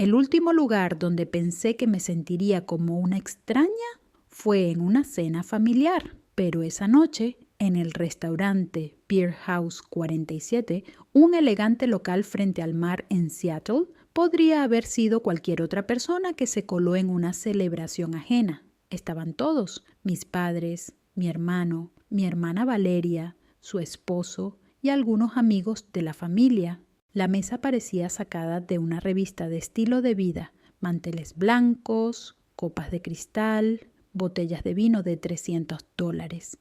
El último lugar donde pensé que me sentiría como una extraña fue en una cena familiar, pero esa noche, en el restaurante Beer House 47, un elegante local frente al mar en Seattle, podría haber sido cualquier otra persona que se coló en una celebración ajena. Estaban todos, mis padres, mi hermano, mi hermana Valeria, su esposo y algunos amigos de la familia. La mesa parecía sacada de una revista de estilo de vida, manteles blancos, copas de cristal, botellas de vino de $300.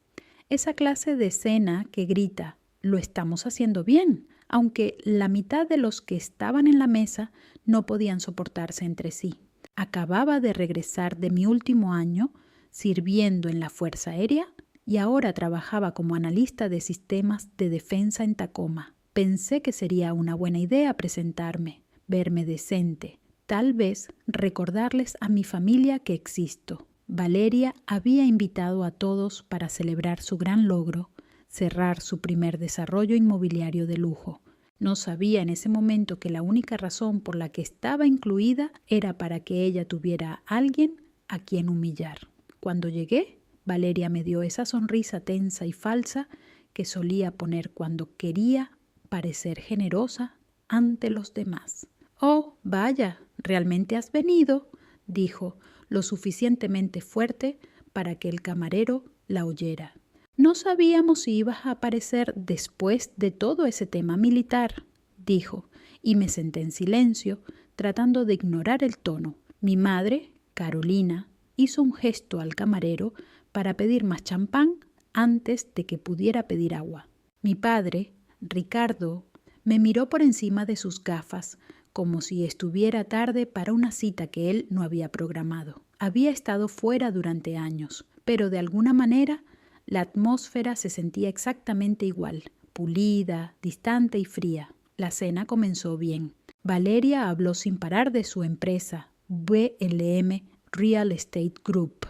Esa clase de cena que grita, lo estamos haciendo bien, aunque la mitad de los que estaban en la mesa no podían soportarse entre sí. Acababa de regresar de mi último año sirviendo en la Fuerza Aérea y ahora trabajaba como analista de sistemas de defensa en Tacoma. Pensé que sería una buena idea presentarme, verme decente, tal vez recordarles a mi familia que existo. Valeria había invitado a todos para celebrar su gran logro, cerrar su primer desarrollo inmobiliario de lujo. No sabía en ese momento que la única razón por la que estaba incluida era para que ella tuviera a alguien a quien humillar. Cuando llegué, Valeria me dio esa sonrisa tensa y falsa que solía poner cuando quería parecer generosa ante los demás. «Oh, vaya, ¿realmente has venido?», dijo, lo suficientemente fuerte para que el camarero la oyera. «No sabíamos si ibas a aparecer después de todo ese tema militar», dijo, y me senté en silencio, tratando de ignorar el tono. Mi madre, Carolina, hizo un gesto al camarero para pedir más champán antes de que pudiera pedir agua. Mi padre, Ricardo, me miró por encima de sus gafas, como si estuviera tarde para una cita que él no había programado. Había estado fuera durante años, pero de alguna manera la atmósfera se sentía exactamente igual, pulida, distante y fría. La cena comenzó bien. Valeria habló sin parar de su empresa, BLM Real Estate Group,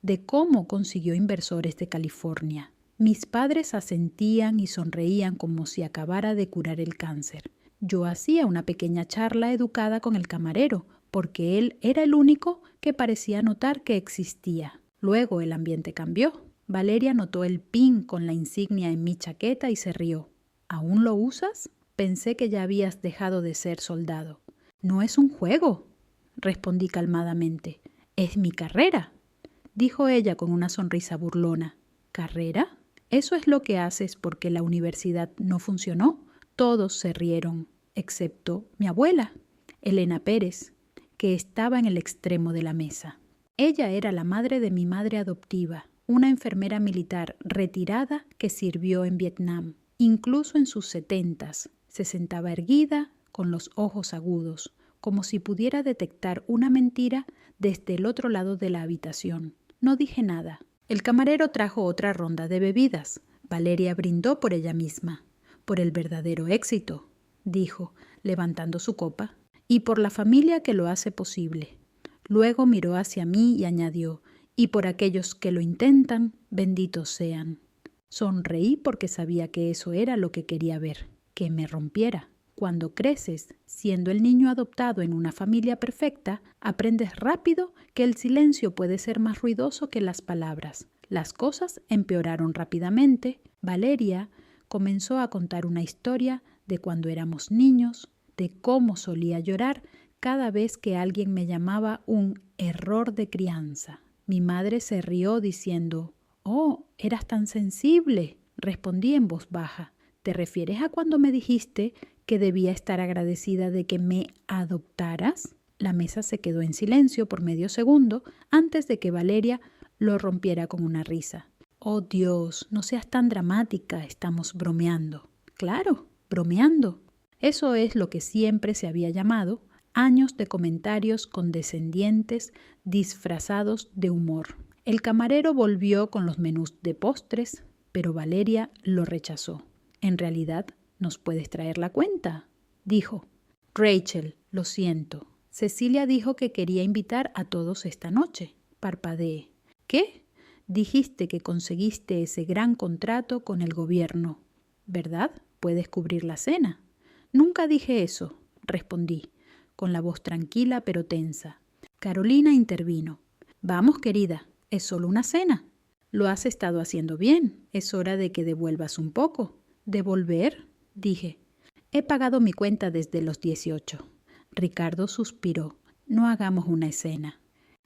de cómo consiguió inversores de California. Mis padres asentían y sonreían como si acabara de curar el cáncer. Yo hacía una pequeña charla educada con el camarero, porque él era el único que parecía notar que existía. Luego el ambiente cambió. Valeria notó el pin con la insignia en mi chaqueta y se rió. «¿Aún lo usas?», pensé que ya habías dejado de ser soldado. «No es un juego», respondí calmadamente. «Es mi carrera», dijo ella con una sonrisa burlona. «¿Carrera? ¿Eso es lo que haces porque la universidad no funcionó?». Todos se rieron, excepto mi abuela, Elena Pérez, que estaba en el extremo de la mesa. Ella era la madre de mi madre adoptiva, una enfermera militar retirada que sirvió en Vietnam. Incluso en sus 70s, se sentaba erguida, con los ojos agudos, como si pudiera detectar una mentira desde el otro lado de la habitación. No dije nada. El camarero trajo otra ronda de bebidas. Valeria brindó por ella misma. «Por el verdadero éxito», dijo, levantando su copa, «y por la familia que lo hace posible». Luego miró hacia mí y añadió, «y por aquellos que lo intentan, benditos sean». Sonreí porque sabía que eso era lo que quería ver, que me rompiera. Cuando creces, siendo el niño adoptado en una familia perfecta, aprendes rápido que el silencio puede ser más ruidoso que las palabras. Las cosas empeoraron rápidamente. Valeria comenzó a contar una historia de cuando éramos niños, de cómo solía llorar cada vez que alguien me llamaba un error de crianza. Mi madre se rió diciendo, «Oh, eras tan sensible», respondí en voz baja. «¿Te refieres a cuando me dijiste que debía estar agradecida de que me adoptaras?» La mesa se quedó en silencio por medio segundo antes de que Valeria lo rompiera con una risa. «Oh Dios, no seas tan dramática, estamos bromeando». «Claro, bromeando». Eso es lo que siempre se había llamado años de comentarios condescendientes disfrazados de humor. El camarero volvió con los menús de postres, pero Valeria lo rechazó. «En realidad, ¿nos puedes traer la cuenta?», dijo. «Rachel, lo siento. Cecilia dijo que quería invitar a todos esta noche». Parpadeé. «¿Qué? Dijiste que conseguiste ese gran contrato con el gobierno, ¿verdad? Puedes cubrir la cena». «Nunca dije eso», respondí. con la voz tranquila pero tensa. Carolina intervino. Vamos, querida, es solo una cena. Lo has estado haciendo bien. Es hora de que devuelvas un poco. ¿Devolver? Dije. He pagado mi cuenta desde los 18. Ricardo suspiró. No hagamos una escena.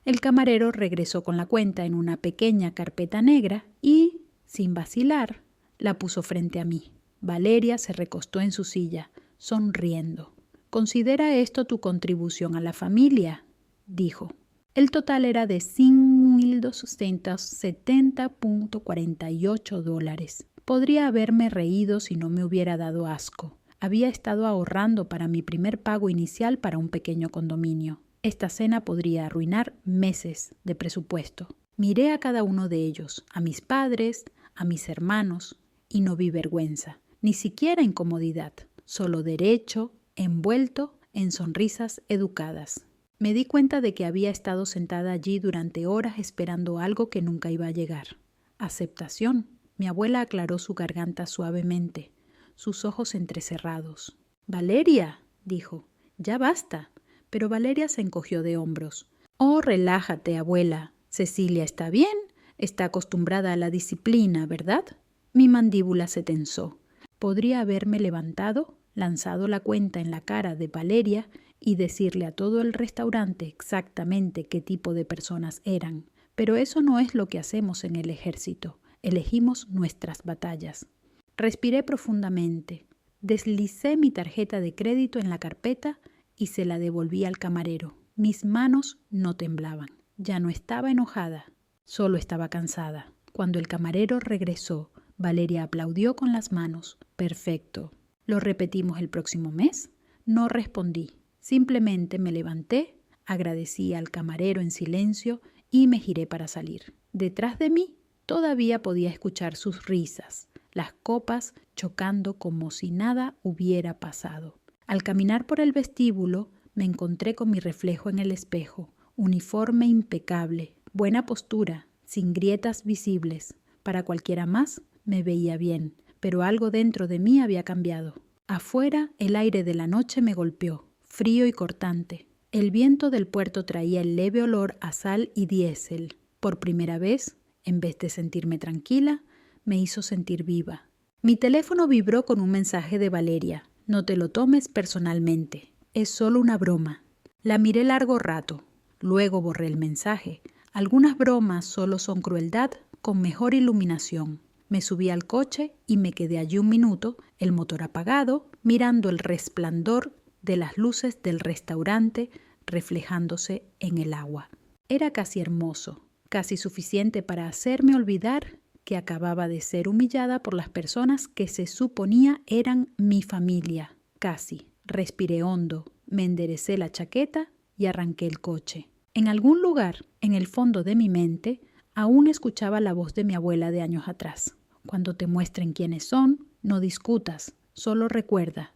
El camarero regresó con la cuenta en una pequeña carpeta negra y, sin vacilar, la puso frente a mí. Valeria se recostó en su silla, sonriendo. «Considera esto tu contribución a la familia», dijo. El total era de $5,270.48. Podría haberme reído si no me hubiera dado asco. Había estado ahorrando para mi primer pago inicial para un pequeño condominio. Esta cena podría arruinar meses de presupuesto. Miré a cada uno de ellos, a mis padres, a mis hermanos, y no vi vergüenza, ni siquiera incomodidad, solo derecho, envuelto en sonrisas educadas. Me di cuenta de que había estado sentada allí durante horas esperando algo que nunca iba a llegar. Aceptación. Mi abuela aclaró su garganta suavemente, sus ojos entrecerrados. «Valeria», dijo, «ya basta». Pero Valeria se encogió de hombros. «Oh, relájate, abuela. Cecilia está bien, está acostumbrada a la disciplina, ¿verdad?» Mi mandíbula se tensó. Podría haberme levantado, lanzado la cuenta en la cara de Valeria y decirle a todo el restaurante exactamente qué tipo de personas eran. Pero eso no es lo que hacemos en el ejército. Elegimos nuestras batallas. Respiré profundamente. Deslicé mi tarjeta de crédito en la carpeta y se la devolví al camarero. Mis manos no temblaban. Ya no estaba enojada, solo estaba cansada. Cuando el camarero regresó, Valeria aplaudió con las manos. «Perfecto. ¿Lo repetimos el próximo mes?» No respondí. Simplemente me levanté, agradecí al camarero en silencio y me giré para salir. Detrás de mí todavía podía escuchar sus risas, las copas chocando como si nada hubiera pasado. Al caminar por el vestíbulo, me encontré con mi reflejo en el espejo. Uniforme impecable, buena postura, sin grietas visibles. Para cualquiera más me veía bien, pero algo dentro de mí había cambiado. Afuera, el aire de la noche me golpeó, frío y cortante. El viento del puerto traía el leve olor a sal y diésel. Por primera vez, en vez de sentirme tranquila, me hizo sentir viva. Mi teléfono vibró con un mensaje de Valeria. «No te lo tomes personalmente. Es solo una broma». La miré largo rato. Luego borré el mensaje. Algunas bromas solo son crueldad con mejor iluminación. Me subí al coche y me quedé allí un minuto, el motor apagado, mirando el resplandor de las luces del restaurante reflejándose en el agua. Era casi hermoso, casi suficiente para hacerme olvidar que acababa de ser humillada por las personas que se suponía eran mi familia. Casi. Respiré hondo, me enderecé la chaqueta y arranqué el coche. En algún lugar, en el fondo de mi mente, aún escuchaba la voz de mi abuela de años atrás. Cuando te muestren quiénes son, no discutas, solo recuerda.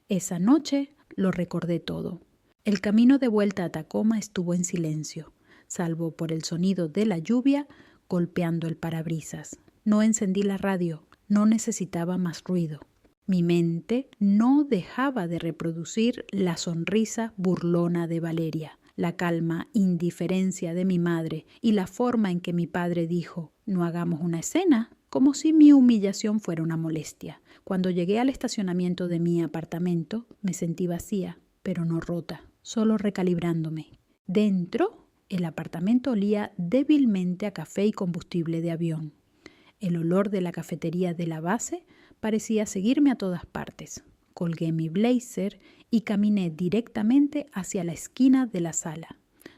Esa noche lo recordé todo. El camino de vuelta a Tacoma estuvo en silencio, salvo por el sonido de la lluvia golpeando el parabrisas. No encendí la radio, no necesitaba más ruido. Mi mente no dejaba de reproducir la sonrisa burlona de Valeria, la calma indiferencia de mi madre y la forma en que mi padre dijo, «No hagamos una escena», como si mi humillación fuera una molestia. Cuando llegué al estacionamiento de mi apartamento, me sentí vacía, pero no rota, solo recalibrándome. Dentro, el apartamento olía débilmente a café y combustible de avión. El olor de la cafetería de la base parecía seguirme a todas partes. Colgué mi blazer y caminé directamente hacia la esquina de la sala,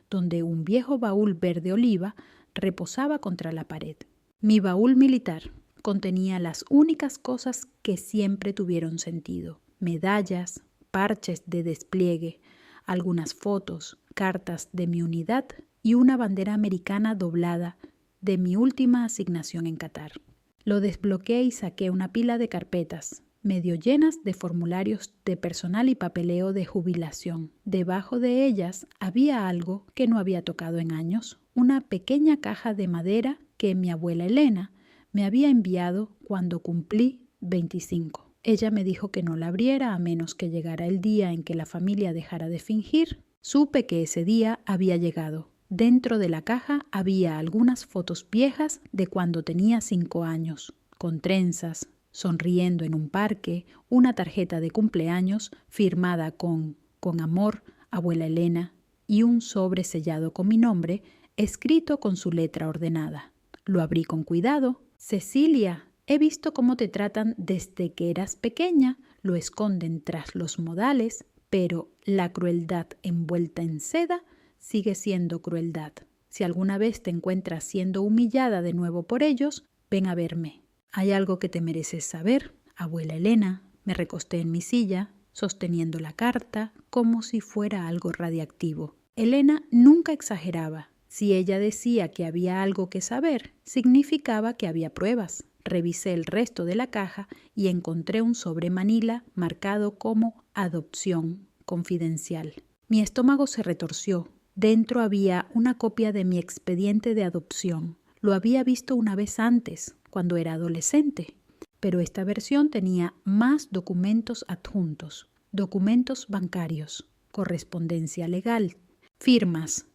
donde un viejo baúl verde oliva reposaba contra la pared. Mi baúl militar contenía las únicas cosas que siempre tuvieron sentido: medallas, parches de despliegue, algunas fotos, cartas de mi unidad y una bandera americana doblada de mi última asignación en Qatar. Lo desbloqueé y saqué una pila de carpetas, medio llenas de formularios de personal y papeleo de jubilación. Debajo de ellas había algo que no había tocado en años, una pequeña caja de madera que mi abuela Elena me había enviado cuando cumplí 25. Ella me dijo que no la abriera a menos que llegara el día en que la familia dejara de fingir. Supe que ese día había llegado. Dentro de la caja había algunas fotos viejas de cuando tenía 5 años, con trenzas, sonriendo en un parque, una tarjeta de cumpleaños firmada con amor, abuela Elena, y un sobre sellado con mi nombre, escrito con su letra ordenada. Lo abrí con cuidado. Cecilia, he visto cómo te tratan desde que eras pequeña. Lo esconden tras los modales, pero la crueldad envuelta en seda sigue siendo crueldad. Si alguna vez te encuentras siendo humillada de nuevo por ellos, ven a verme. Hay algo que te mereces saber, abuela Elena. Me recosté en mi silla, sosteniendo la carta como si fuera algo radiactivo. Elena nunca exageraba. Si ella decía que había algo que saber, significaba que había pruebas. Revisé el resto de la caja y encontré un sobre manila marcado como adopción confidencial. Mi estómago se retorció. Dentro había una copia de mi expediente de adopción. Lo había visto una vez antes, cuando era adolescente, pero esta versión tenía más documentos adjuntos, documentos bancarios, correspondencia legal, firmas.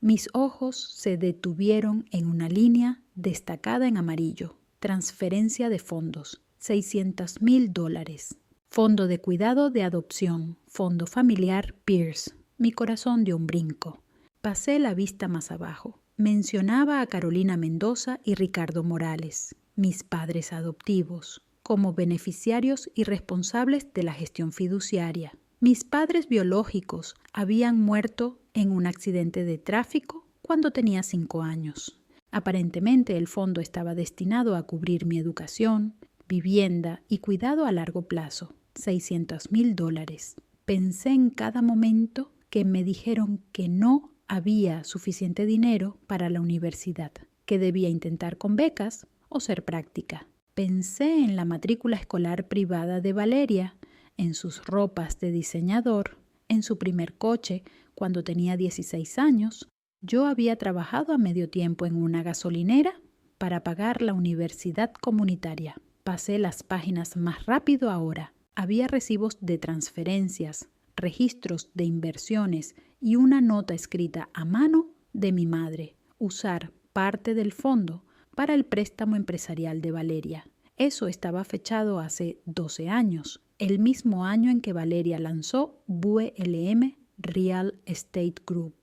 Mis ojos se detuvieron en una línea destacada en amarillo. Transferencia de fondos, $600,000. Fondo de cuidado de adopción, fondo familiar Pierce. Mi corazón dio un brinco. Pasé la vista más abajo. Mencionaba a Carolina Mendoza y Ricardo Morales, mis padres adoptivos, como beneficiarios y responsables de la gestión fiduciaria. Mis padres biológicos habían muerto en un accidente de tráfico cuando tenía 5 años. Aparentemente el fondo estaba destinado a cubrir mi educación, vivienda y cuidado a largo plazo, $600,000. Pensé en cada momento que me dijeron que no había suficiente dinero para la universidad, que debía intentar con becas o ser práctica. Pensé en la matrícula escolar privada de Valeria, en sus ropas de diseñador, en su primer coche cuando tenía 16 años. Yo había trabajado a medio tiempo en una gasolinera para pagar la universidad comunitaria. Pasé las páginas más rápido ahora. Había recibos de transferencias, registros de inversiones y una nota escrita a mano de mi madre. Usar parte del fondo para el préstamo empresarial de Valeria. Eso estaba fechado hace 12 años, el mismo año en que Valeria lanzó VLM Real Estate Group.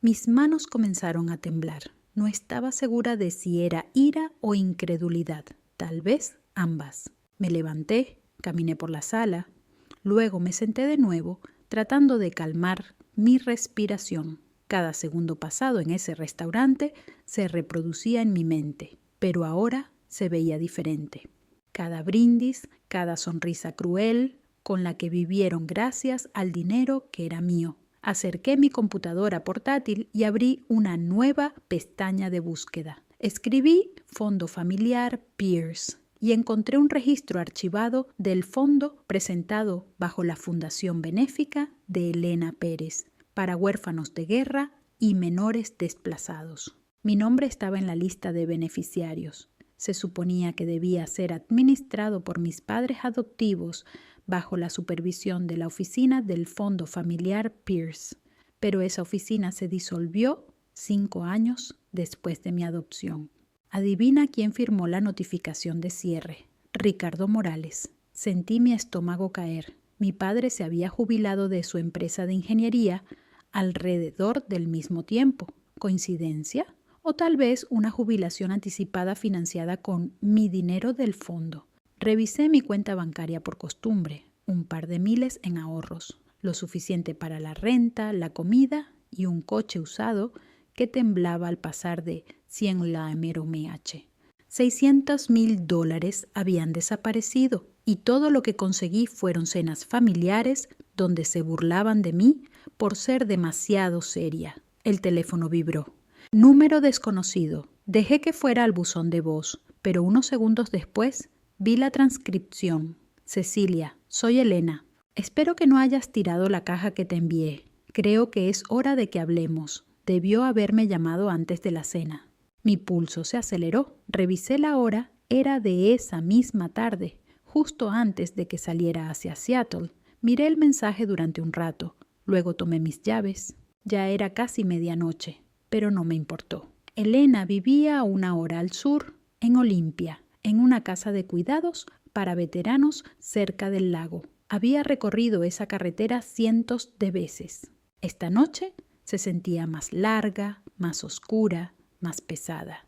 Mis manos comenzaron a temblar. No estaba segura de si era ira o incredulidad. Tal vez ambas. Me levanté, caminé por la sala. Luego me senté de nuevo, tratando de calmar mi respiración. Cada segundo pasado en ese restaurante se reproducía en mi mente, pero ahora se veía diferente. Cada brindis, cada sonrisa cruel con la que vivieron gracias al dinero que era mío. Acerqué mi computadora portátil y abrí una nueva pestaña de búsqueda. Escribí Fondo Familiar Pierce y encontré un registro archivado del fondo presentado bajo la Fundación Benéfica de Elena Pérez para huérfanos de guerra y menores desplazados. Mi nombre estaba en la lista de beneficiarios. Se suponía que debía ser administrado por mis padres adoptivos bajo la supervisión de la oficina del Fondo Familiar Pierce, pero esa oficina se disolvió 5 años después de mi adopción. Adivina quién firmó la notificación de cierre. Ricardo Morales. Sentí mi estómago caer. Mi padre se había jubilado de su empresa de ingeniería alrededor del mismo tiempo. ¿Coincidencia? O tal vez una jubilación anticipada financiada con mi dinero del fondo. Revisé mi cuenta bancaria por costumbre, un par de miles en ahorros, lo suficiente para la renta, la comida y un coche usado que temblaba al pasar de 100 km/h. $600,000 habían desaparecido y todo lo que conseguí fueron cenas familiares donde se burlaban de mí por ser demasiado seria. El teléfono vibró. Número desconocido. Dejé que fuera al buzón de voz, pero unos segundos después vi la transcripción. Cecilia, soy Elena. Espero que no hayas tirado la caja que te envié. Creo que es hora de que hablemos. Debió haberme llamado antes de la cena. Mi pulso se aceleró. Revisé la hora. Era de esa misma tarde, justo antes de que saliera hacia Seattle. Miré el mensaje durante un rato. Luego tomé mis llaves. Ya era casi medianoche, pero no me importó. Elena vivía a 1 hora al sur, en Olympia, en una casa de cuidados para veteranos cerca del lago. Había recorrido esa carretera cientos de veces. Esta noche se sentía más larga, más oscura, más pesada.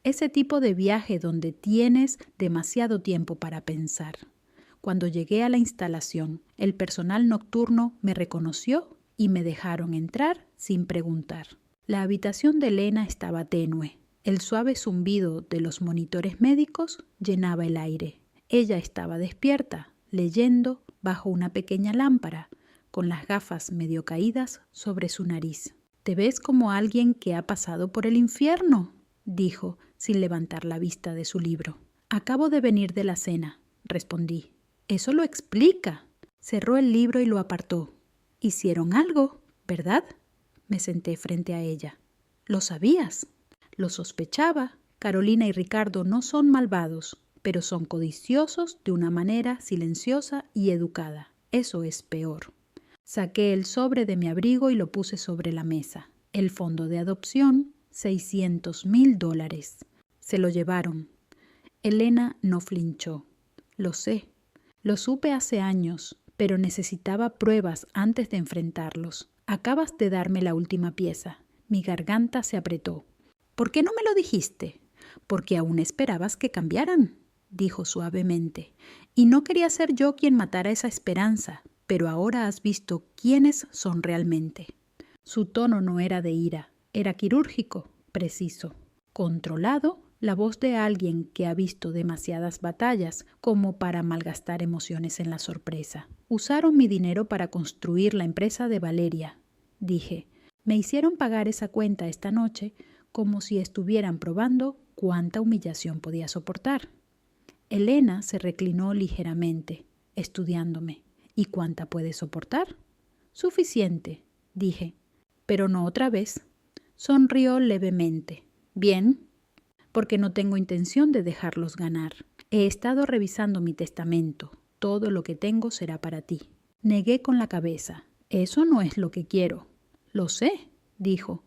Ese tipo de viaje donde tienes demasiado tiempo para pensar. Cuando llegué a la instalación, el personal nocturno me reconoció y me dejaron entrar sin preguntar. La habitación de Elena estaba tenue. El suave zumbido de los monitores médicos llenaba el aire. Ella estaba despierta, leyendo bajo una pequeña lámpara, con las gafas medio caídas sobre su nariz. «¿Te ves como alguien que ha pasado por el infierno?», dijo, sin levantar la vista de su libro. «Acabo de venir de la cena», respondí. «Eso lo explica». Cerró el libro y lo apartó. «Hicieron algo, ¿verdad?». Me senté frente a ella. «¿Lo sabías?». «Lo sospechaba. Carolina y Ricardo no son malvados, pero son codiciosos de una manera silenciosa y educada. Eso es peor». Saqué el sobre de mi abrigo y lo puse sobre la mesa. El fondo de adopción, $600,000. Se lo llevaron. Elena no flinchó. «Lo sé. Lo supe hace años, pero necesitaba pruebas antes de enfrentarlos. Acabas de darme la última pieza». Mi garganta se apretó. «¿Por qué no me lo dijiste?». «Porque aún esperabas que cambiaran», dijo suavemente. «Y no quería ser yo quien matara esa esperanza, pero ahora has visto quiénes son realmente». Su tono no era de ira, era quirúrgico, preciso, controlado, la voz de alguien que ha visto demasiadas batallas como para malgastar emociones en la sorpresa. «Usaron mi dinero para construir la empresa de Valeria», dije. «Me hicieron pagar esa cuenta esta noche como si estuvieran probando cuánta humillación podía soportar». Elena se reclinó ligeramente, estudiándome. «¿Y cuánta puede soportar?». «Suficiente», dije, «pero no otra vez». Sonrió levemente. «Bien, porque no tengo intención de dejarlos ganar. He estado revisando mi testamento. Todo lo que tengo será para ti». Negué con la cabeza. «Eso no es lo que quiero». «Lo sé», dijo.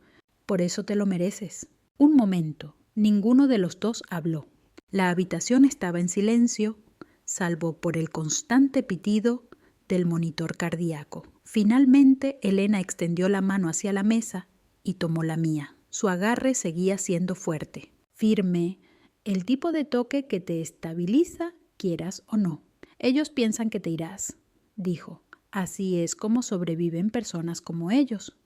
«Por eso te lo mereces». Un momento. Ninguno de los dos habló. La habitación estaba en silencio, salvo por el constante pitido del monitor cardíaco. Finalmente, Elena extendió la mano hacia la mesa y tomó la mía. Su agarre seguía siendo fuerte, firme, el tipo de toque que te estabiliza, quieras o no. «Ellos piensan que te irás», dijo. «Así es como sobreviven personas como ellos».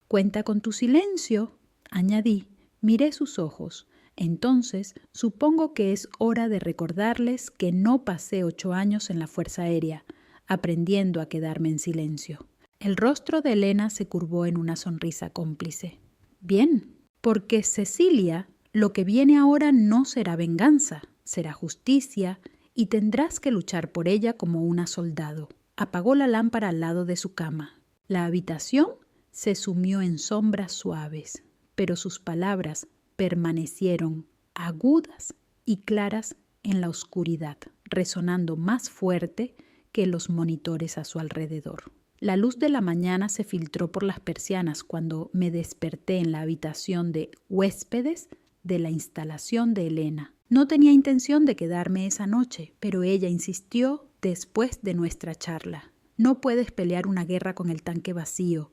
«Cuenta con tu silencio», añadí. Miré sus ojos. «Entonces, supongo que es hora de recordarles que no pasé 8 años en la Fuerza Aérea, aprendiendo a quedarme en silencio». El rostro de Elena se curvó en una sonrisa cómplice. «Bien, porque Cecilia, lo que viene ahora no será venganza, será justicia, y tendrás que luchar por ella como una soldado». Apagó la lámpara al lado de su cama. La habitación se sumió en sombras suaves, pero sus palabras permanecieron agudas y claras en la oscuridad, resonando más fuerte que los monitores a su alrededor. La luz de la mañana se filtró por las persianas cuando me desperté en la habitación de huéspedes de la instalación de Elena. No tenía intención de quedarme esa noche, pero ella insistió después de nuestra charla. «No puedes pelear una guerra con el tanque vacío»,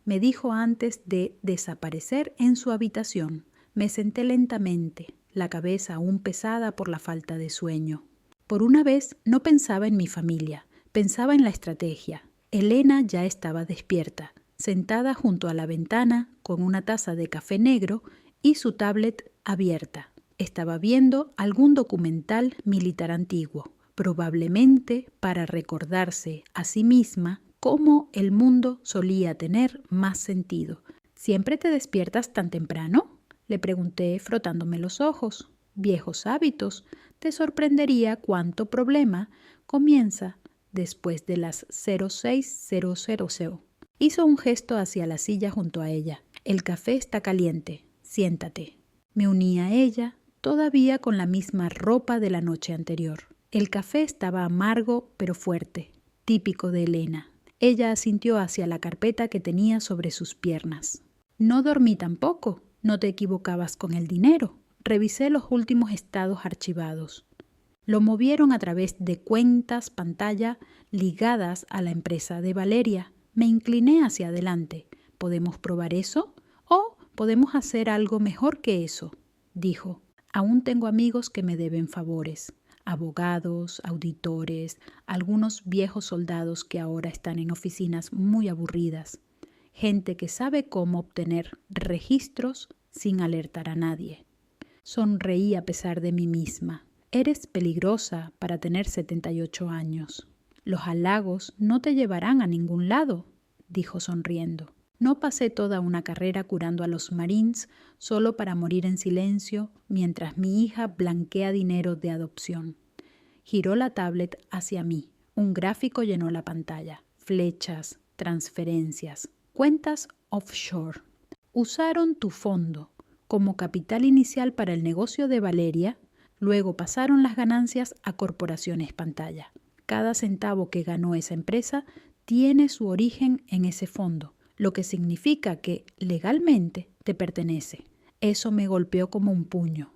me dijo antes de desaparecer en su habitación. Me senté lentamente, la cabeza aún pesada por la falta de sueño. Por una vez no pensaba en mi familia, pensaba en la estrategia. Elena ya estaba despierta, sentada junto a la ventana con una taza de café negro y su tablet abierta. Estaba viendo algún documental militar antiguo, probablemente para recordarse a sí misma cómo el mundo solía tener más sentido. «¿Siempre te despiertas tan temprano?», le pregunté frotándome los ojos. «Viejos hábitos. Te sorprendería cuánto problema comienza después de las 06:00. Hizo un gesto hacia la silla junto a ella. «El café está caliente. Siéntate». Me uní a ella, todavía con la misma ropa de la noche anterior. El café estaba amargo pero fuerte, típico de Elena. Ella asintió hacia la carpeta que tenía sobre sus piernas. No dormí tampoco. No te equivocabas con el dinero. Revisé los últimos estados archivados. Lo movieron a través de cuentas pantalla ligadas a la empresa de Valeria. Me incliné hacia adelante. ¿Podemos probar eso? ¿O podemos hacer algo mejor que eso? Dijo. Aún tengo amigos que me deben favores. Abogados, auditores, algunos viejos soldados que ahora están en oficinas muy aburridas. Gente que sabe cómo obtener registros sin alertar a nadie. Sonreí a pesar de mí misma. Eres peligrosa para tener 78 años. Los halagos no te llevarán a ningún lado, dijo sonriendo. No pasé toda una carrera curando a los Marines solo para morir en silencio mientras mi hija blanquea dinero de adopción. Giró la tablet hacia mí. Un gráfico llenó la pantalla. Flechas, transferencias, cuentas offshore. Usaron tu fondo como capital inicial para el negocio de Valeria, luego pasaron las ganancias a corporaciones pantalla. Cada centavo que ganó esa empresa tiene su origen en ese fondo, lo que significa que legalmente te pertenece. Eso me golpeó como un puño.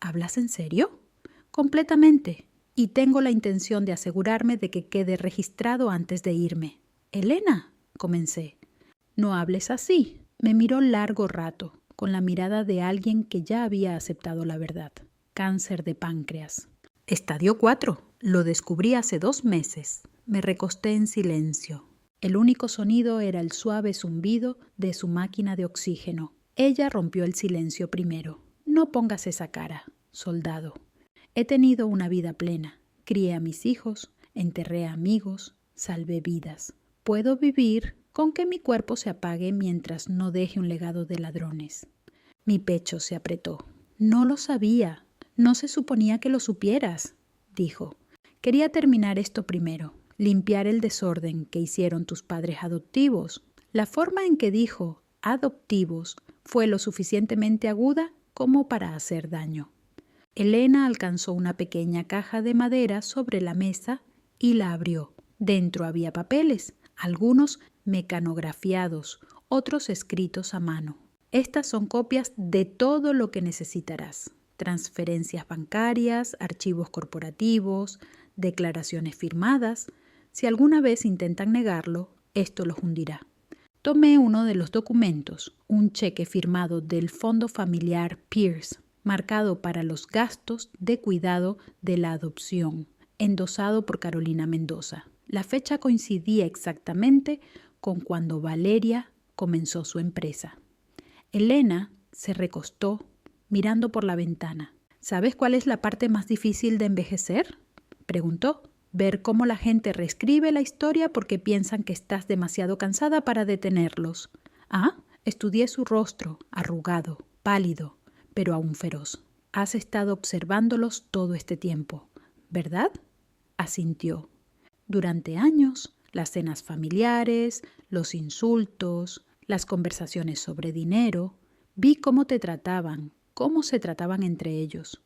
¿Hablas en serio? Completamente. Y tengo la intención de asegurarme de que quede registrado antes de irme. Elena, comencé. No hables así. Me miró largo rato, con la mirada de alguien que ya había aceptado la verdad. Cáncer de páncreas. Estadio 4. Lo descubrí hace 2 meses. Me recosté en silencio. El único sonido era el suave zumbido de su máquina de oxígeno. Ella rompió el silencio primero. No pongas esa cara, soldado. He tenido una vida plena. Crié a mis hijos, enterré a amigos, salvé vidas. Puedo vivir con que mi cuerpo se apague mientras no deje un legado de ladrones. Mi pecho se apretó. No lo sabía. No se suponía que lo supieras, dijo. Quería terminar esto primero, limpiar el desorden que hicieron tus padres adoptivos. La forma en que dijo adoptivos fue lo suficientemente aguda como para hacer daño. Elena alcanzó una pequeña caja de madera sobre la mesa y la abrió. Dentro había papeles, algunos mecanografiados, otros escritos a mano. Estas son copias de todo lo que necesitarás. Transferencias bancarias, archivos corporativos, declaraciones firmadas. Si alguna vez intentan negarlo, esto los hundirá. Tomé uno de los documentos, un cheque firmado del Fondo Familiar Pierce, marcado para los gastos de cuidado de la adopción, endosado por Carolina Mendoza. La fecha coincidía exactamente con cuando Valeria comenzó su empresa. Elena se recostó mirando por la ventana. ¿Sabes cuál es la parte más difícil de envejecer?, preguntó. Ver cómo la gente reescribe la historia porque piensan que estás demasiado cansada para detenerlos. Estudié su rostro, arrugado, pálido, pero aún feroz. Has estado observándolos todo este tiempo, ¿verdad? Asintió. Durante años, las cenas familiares, los insultos, las conversaciones sobre dinero, vi cómo te trataban, cómo se trataban entre ellos.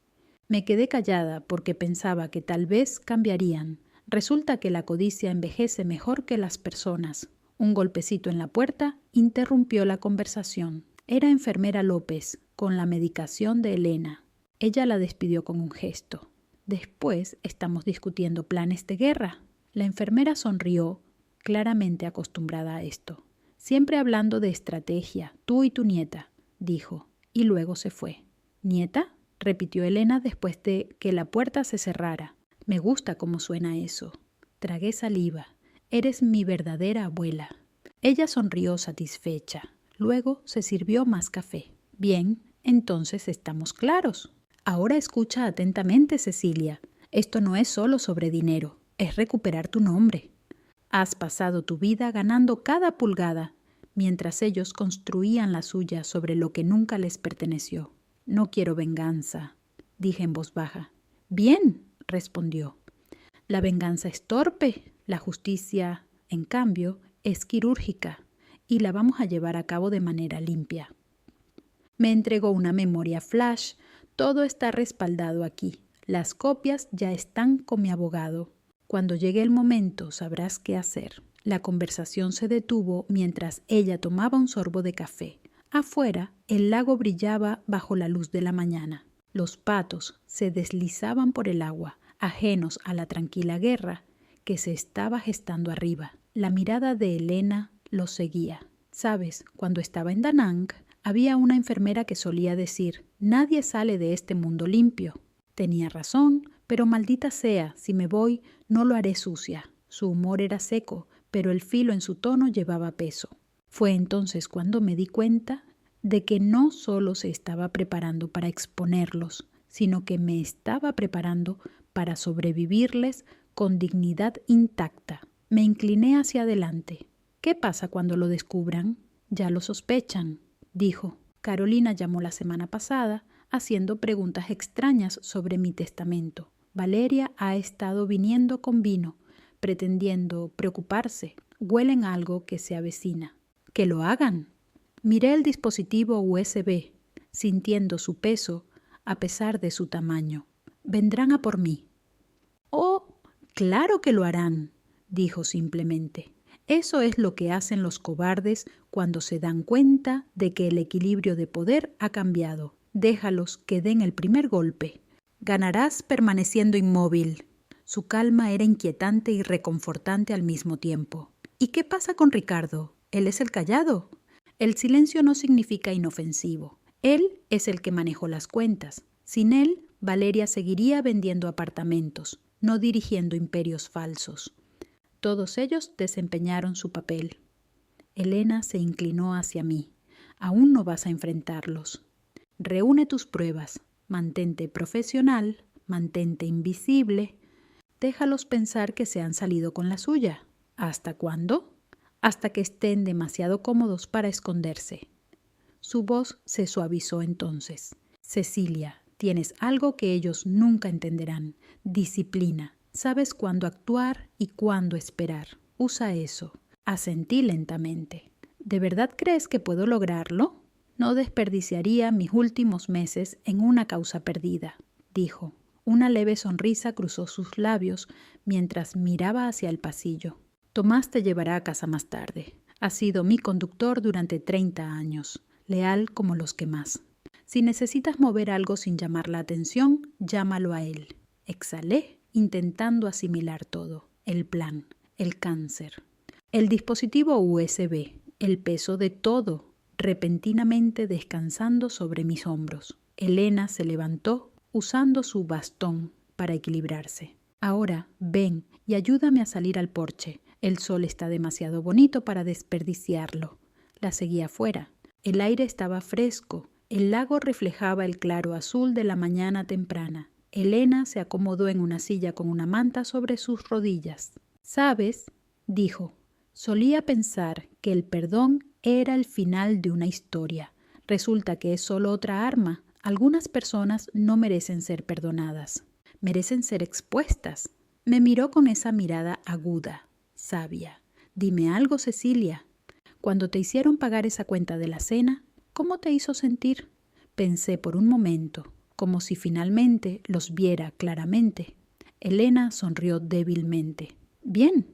Me quedé callada porque pensaba que tal vez cambiarían. Resulta que la codicia envejece mejor que las personas. Un golpecito en la puerta interrumpió la conversación. Era enfermera López, con la medicación de Elena. Ella la despidió con un gesto. Después estamos discutiendo planes de guerra. La enfermera sonrió, claramente acostumbrada a esto. Siempre hablando de estrategia, tú y tu nieta, dijo, y luego se fue. ¿Nieta?, repitió Elena después de que la puerta se cerrara. Me gusta cómo suena eso. Tragué saliva. Eres mi verdadera abuela. Ella sonrió satisfecha. Luego se sirvió más café. Bien, entonces estamos claros. Ahora escucha atentamente, Cecilia. Esto no es solo sobre dinero, es recuperar tu nombre. Has pasado tu vida ganando cada pulgada, mientras ellos construían la suya sobre lo que nunca les perteneció. No quiero venganza, dije en voz baja. Bien, respondió. La venganza es torpe, la justicia, en cambio, es quirúrgica y la vamos a llevar a cabo de manera limpia. Me entregó una memoria flash. Todo está respaldado aquí. Las copias ya están con mi abogado. Cuando llegue el momento sabrás qué hacer. La conversación se detuvo mientras ella tomaba un sorbo de café. Afuera, el lago brillaba bajo la luz de la mañana. Los patos se deslizaban por el agua, ajenos a la tranquila guerra que se estaba gestando arriba. La mirada de Elena los seguía. ¿Sabes? Cuando estaba en Da Nang, había una enfermera que solía decir: «Nadie sale de este mundo limpio». Tenía razón, pero maldita sea, si me voy, no lo haré sucia. Su humor era seco, pero el filo en su tono llevaba peso. Fue entonces cuando me di cuenta de que no solo se estaba preparando para exponerlos, sino que me estaba preparando para sobrevivirles con dignidad intacta. Me incliné hacia adelante. «¿Qué pasa cuando lo descubran?» «Ya lo sospechan», dijo. «Carolina llamó la semana pasada haciendo preguntas extrañas sobre mi testamento. Valeria ha estado viniendo con vino, pretendiendo preocuparse. Huelen a algo que se avecina». «¡Que lo hagan!». Miré el dispositivo USB, sintiendo su peso a pesar de su tamaño. «Vendrán a por mí». «Oh, claro que lo harán», dijo simplemente. «Eso es lo que hacen los cobardes cuando se dan cuenta de que el equilibrio de poder ha cambiado. Déjalos que den el primer golpe. Ganarás permaneciendo inmóvil». Su calma era inquietante y reconfortante al mismo tiempo. «¿Y qué pasa con Ricardo? Él es el callado». «El silencio no significa inofensivo. Él es el que manejó las cuentas. Sin él, Valeria seguiría vendiendo apartamentos, no dirigiendo imperios falsos». Todos ellos desempeñaron su papel. Elena se inclinó hacia mí. «Aún no vas a enfrentarlos. Reúne tus pruebas. Mantente profesional, mantente invisible. Déjalos pensar que se han salido con la suya. ¿Hasta cuándo? Hasta que estén demasiado cómodos para esconderse». Su voz se suavizó entonces. «Cecilia, tienes algo que ellos nunca entenderán. Disciplina. Sabes cuándo actuar y cuándo esperar. Usa eso». Asentí lentamente. «¿De verdad crees que puedo lograrlo? No desperdiciaría mis últimos meses en una causa perdida», dijo. Una leve sonrisa cruzó sus labios mientras miraba hacia el pasillo. «Tomás te llevará a casa más tarde. Ha sido mi conductor durante 30 años, leal como los que más. Si necesitas mover algo sin llamar la atención, llámalo a él». Exhalé, intentando asimilar todo. El plan, el cáncer, el dispositivo USB, el peso de todo, repentinamente descansando sobre mis hombros. Elena se levantó usando su bastón para equilibrarse. «Ahora, ven y ayúdame a salir al porche. El sol está demasiado bonito para desperdiciarlo». La seguí afuera. El aire estaba fresco. El lago reflejaba el claro azul de la mañana temprana. Elena se acomodó en una silla con una manta sobre sus rodillas. «¿Sabes?», dijo. «Solía pensar que el perdón era el final de una historia. Resulta que es solo otra arma. Algunas personas no merecen ser perdonadas. Merecen ser expuestas». Me miró con esa mirada aguda, sabia. «Dime algo, Cecilia. Cuando te hicieron pagar esa cuenta de la cena, ¿cómo te hizo sentir?». Pensé por un momento, como si finalmente los viera claramente. Elena sonrió débilmente. «Bien.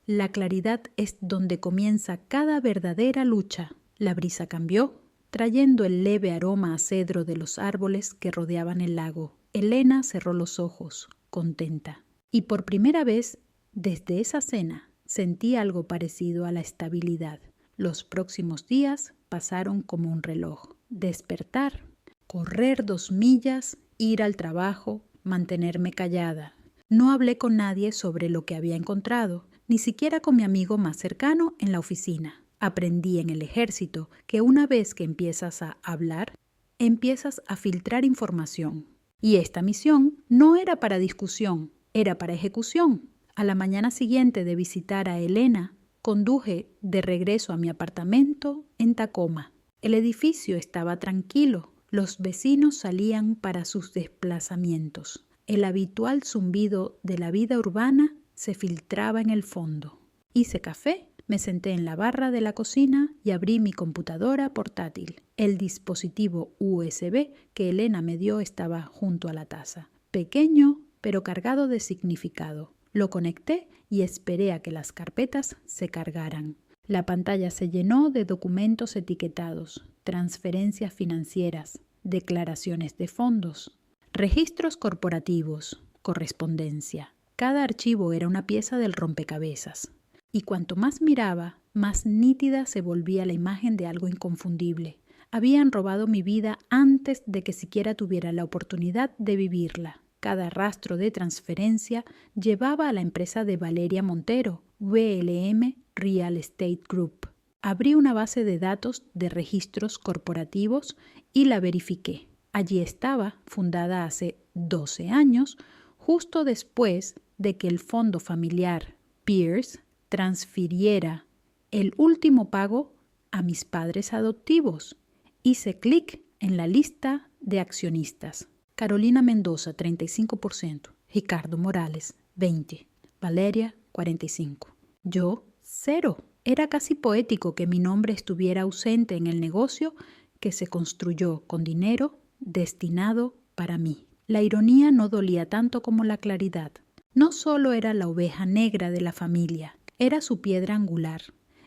La claridad es donde comienza cada verdadera lucha». La brisa cambió, trayendo el leve aroma a cedro de los árboles que rodeaban el lago. Elena cerró los ojos, contenta. Y por primera vez, desde esa cena, sentí algo parecido a la estabilidad. Los próximos días pasaron como un reloj. Despertar, correr 2 millas, ir al trabajo, mantenerme callada. No hablé con nadie sobre lo que había encontrado, ni siquiera con mi amigo más cercano en la oficina. Aprendí en el ejército que una vez que empiezas a hablar, empiezas a filtrar información. Y esta misión no era para discusión, era para ejecución. A la mañana siguiente de visitar a Elena, conduje de regreso a mi apartamento en Tacoma. El edificio estaba tranquilo. Los vecinos salían para sus desplazamientos. El habitual zumbido de la vida urbana se filtraba en el fondo. Hice café, me senté en la barra de la cocina y abrí mi computadora portátil. El dispositivo USB que Elena me dio estaba junto a la taza. pequeño pero cargado de significado. Lo conecté y esperé a que las carpetas se cargaran. La pantalla se llenó de documentos etiquetados, transferencias financieras, declaraciones de fondos, registros corporativos, correspondencia. Cada archivo era una pieza del rompecabezas. Y cuanto más miraba, más nítida se volvía la imagen de algo inconfundible. Habían robado mi vida antes de que siquiera tuviera la oportunidad de vivirla. Cada rastro de transferencia llevaba a la empresa de Valeria Montero, VLM Real Estate Group. Abrí una base de datos de registros corporativos y la verifiqué. Allí estaba, fundada hace 12 años, justo después de que el fondo familiar Pierce transfiriera el último pago a mis padres adoptivos. Hice clic en la lista de accionistas. Carolina Mendoza, 35%. Ricardo Morales, 20%. Valeria, 45%. Yo, 0%. Era casi poético que mi nombre estuviera ausente en el negocio que se construyó con dinero destinado para mí. La ironía no dolía tanto como la claridad. No solo era la oveja negra de la familia, era su piedra angular,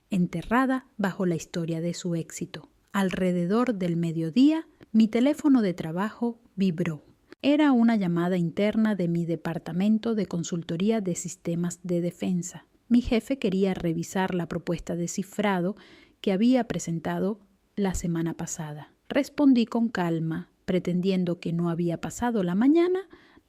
enterrada bajo la historia de su éxito. Alrededor del mediodía, mi teléfono de trabajo vibró. Era una llamada interna de mi departamento de consultoría de sistemas de defensa. Mi jefe quería revisar la propuesta de cifrado que había presentado la semana pasada. Respondí con calma, pretendiendo que no había pasado la mañana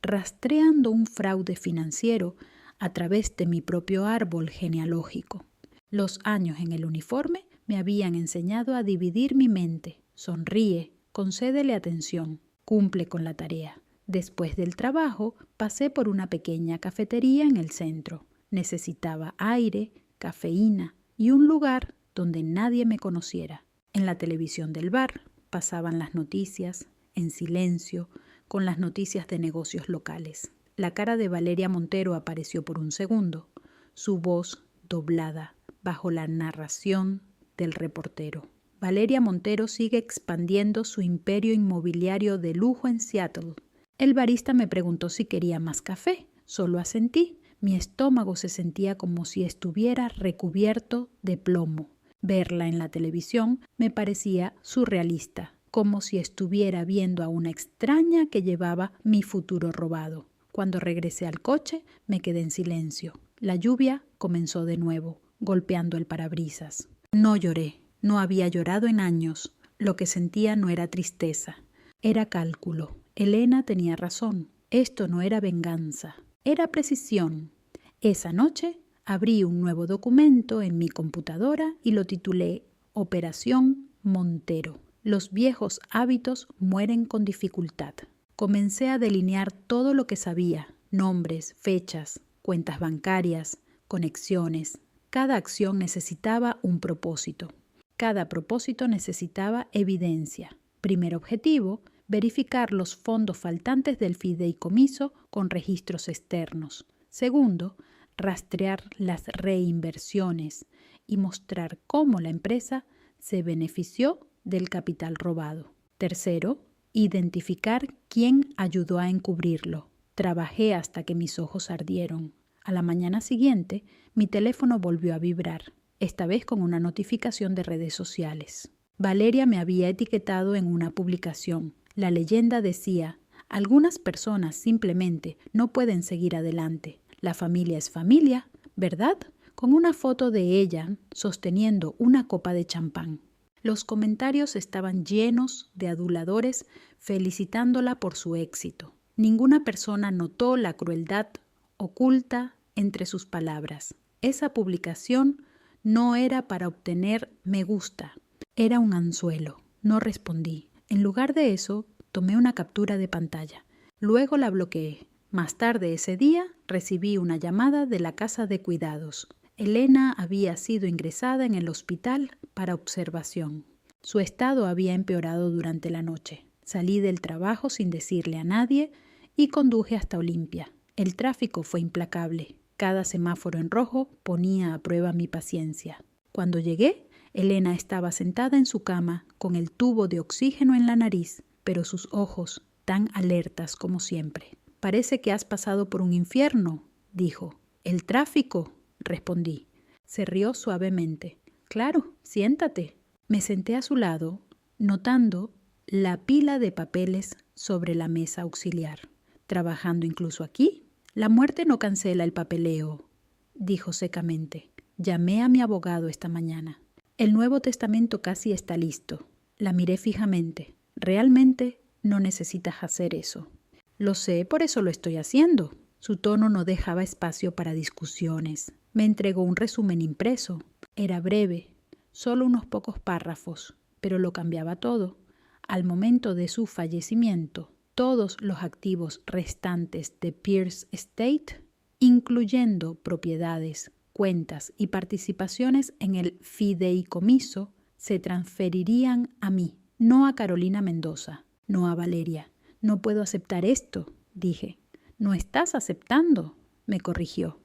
rastreando un fraude financiero a través de mi propio árbol genealógico. Los años en el uniforme me habían enseñado a dividir mi mente. Sonríe, concédele atención, cumple con la tarea. Después del trabajo, pasé por una pequeña cafetería en el centro. Necesitaba aire, cafeína y un lugar donde nadie me conociera. En la televisión del bar pasaban las noticias, en silencio, con las noticias de negocios locales. La cara de Valeria Montero apareció por un segundo, su voz doblada bajo la narración del reportero. Valeria Montero sigue expandiendo su imperio inmobiliario de lujo en Seattle. El barista me preguntó si quería más café. Solo asentí. Mi estómago se sentía como si estuviera recubierto de plomo. Verla en la televisión me parecía surrealista, como si estuviera viendo a una extraña que llevaba mi futuro robado. Cuando regresé al coche, me quedé en silencio. La lluvia comenzó de nuevo, golpeando el parabrisas. No lloré, no había llorado en años. Lo que sentía no era tristeza, era cálculo. Elena tenía razón. Esto no era venganza, era precisión. Esa noche abrí un nuevo documento en mi computadora y lo titulé Operación Montero. Los viejos hábitos mueren con dificultad. Comencé a delinear todo lo que sabía, nombres, fechas, cuentas bancarias, conexiones. Cada acción necesitaba un propósito. Cada propósito necesitaba evidencia. Primer objetivo, verificar los fondos faltantes del fideicomiso con registros externos. Segundo, rastrear las reinversiones y mostrar cómo la empresa se benefició del capital robado. Tercero, identificar quién ayudó a encubrirlo. Trabajé hasta que mis ojos ardieron. A la mañana siguiente, mi teléfono volvió a vibrar, esta vez con una notificación de redes sociales. Valeria me había etiquetado en una publicación. La leyenda decía, algunas personas simplemente no pueden seguir adelante. La familia es familia, ¿verdad? Con una foto de ella sosteniendo una copa de champán. Los comentarios estaban llenos de aduladores felicitándola por su éxito. Ninguna persona notó la crueldad oculta entre sus palabras. Esa publicación no era para obtener me gusta, era un anzuelo. No respondí. En lugar de eso, tomé una captura de pantalla. Luego la bloqueé. Más tarde ese día recibí una llamada de la casa de cuidados. Elena había sido ingresada en el hospital para observación. Su estado había empeorado durante la noche. Salí del trabajo sin decirle a nadie y conduje hasta Olimpia. El tráfico fue implacable. Cada semáforo en rojo ponía a prueba mi paciencia. Cuando llegué, Elena estaba sentada en su cama con el tubo de oxígeno en la nariz, pero sus ojos tan alertas como siempre. Parece que has pasado por un infierno, dijo. ¿El tráfico?, respondí. Se rió suavemente. Claro, siéntate. Me senté a su lado, notando la pila de papeles sobre la mesa auxiliar. ¿Trabajando incluso aquí? La muerte no cancela el papeleo, dijo secamente. Llamé a mi abogado esta mañana. El Nuevo Testamento casi está listo. La miré fijamente. Realmente no necesitas hacer eso. Lo sé, por eso lo estoy haciendo. Su tono no dejaba espacio para discusiones. Me entregó un resumen impreso. Era breve, solo unos pocos párrafos, pero lo cambiaba todo. Al momento de su fallecimiento, todos los activos restantes de Pierce Estate, incluyendo propiedades, cuentas y participaciones en el fideicomiso, se transferirían a mí, no a Carolina Mendoza, no a Valeria. No puedo aceptar esto, dije. No estás aceptando, me corrigió.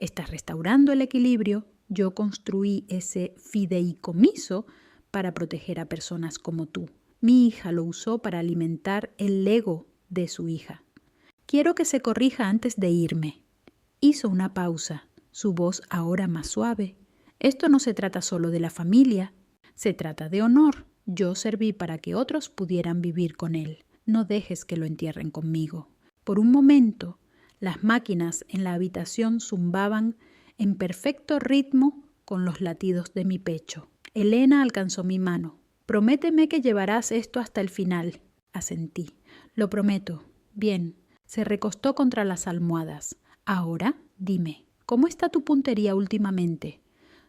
Estás restaurando el equilibrio. Yo construí ese fideicomiso para proteger a personas como tú. Mi hija lo usó para alimentar el ego de su hija. Quiero que se corrija antes de irme. Hizo una pausa, su voz ahora más suave. Esto no se trata solo de la familia, se trata de honor. Yo serví para que otros pudieran vivir con él. No dejes que lo entierren conmigo. Por un momento, las máquinas en la habitación zumbaban en perfecto ritmo con los latidos de mi pecho. Elena alcanzó mi mano. Prométeme que llevarás esto hasta el final. Asentí. Lo prometo. Bien. Se recostó contra las almohadas. Ahora, dime, ¿cómo está tu puntería últimamente?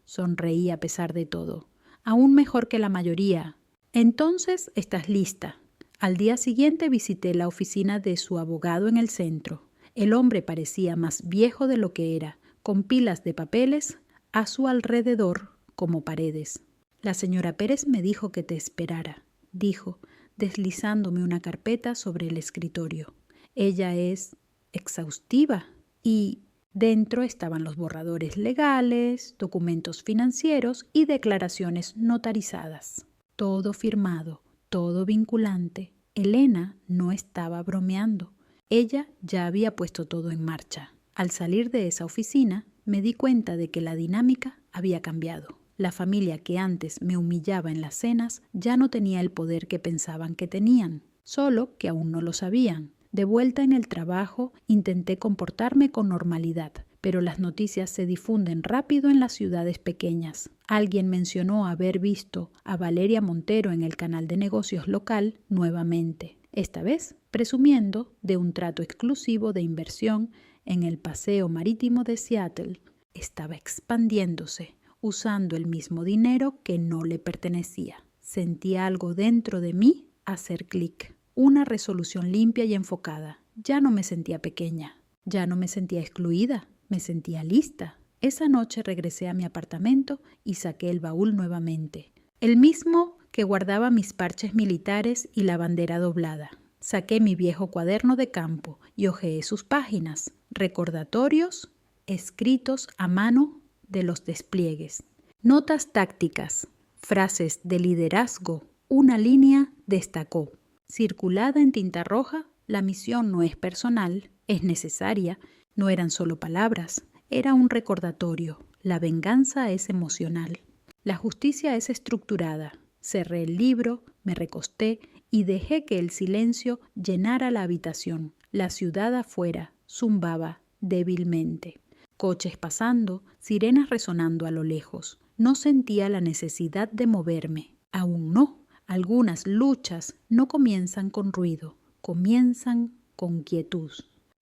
Sonreí a pesar de todo. Aún mejor que la mayoría. Entonces, estás lista. Al día siguiente visité la oficina de su abogado en el centro. El hombre parecía más viejo de lo que era, con pilas de papeles a su alrededor como paredes. La señora Pérez me dijo que te esperara, dijo, deslizándome una carpeta sobre el escritorio. Ella es exhaustiva y dentro estaban los borradores legales, documentos financieros y declaraciones notarizadas. Todo firmado, todo vinculante. Elena no estaba bromeando. Ella ya había puesto todo en marcha. Al salir de esa oficina, me di cuenta de que la dinámica había cambiado. La familia que antes me humillaba en las cenas ya no tenía el poder que pensaban que tenían, solo que aún no lo sabían. De vuelta en el trabajo, intenté comportarme con normalidad, pero las noticias se difunden rápido en las ciudades pequeñas. Alguien mencionó haber visto a Valeria Montero en el canal de negocios local nuevamente, esta vez presumiendo de un trato exclusivo de inversión en el paseo marítimo de Seattle. Estaba expandiéndose, usando el mismo dinero que no le pertenecía. Sentí algo dentro de mí hacer clic. Una resolución limpia y enfocada. Ya no me sentía pequeña, ya no me sentía excluida, me sentía lista. Esa noche regresé a mi apartamento y saqué el baúl nuevamente, el mismo que guardaba mis parches militares y la bandera doblada. Saqué mi viejo cuaderno de campo y hojeé sus páginas, recordatorios escritos a mano de los despliegues, notas tácticas, frases de liderazgo. Una línea destacó. Circulada en tinta roja, la misión no es personal, es necesaria. No eran solo palabras, era un recordatorio. La venganza es emocional. La justicia es estructurada. Cerré el libro, me recosté y dejé que el silencio llenara la habitación. La ciudad afuera zumbaba débilmente. Coches pasando, sirenas resonando a lo lejos. No sentía la necesidad de moverme. Aún no. Algunas luchas no comienzan con ruido, comienzan con quietud.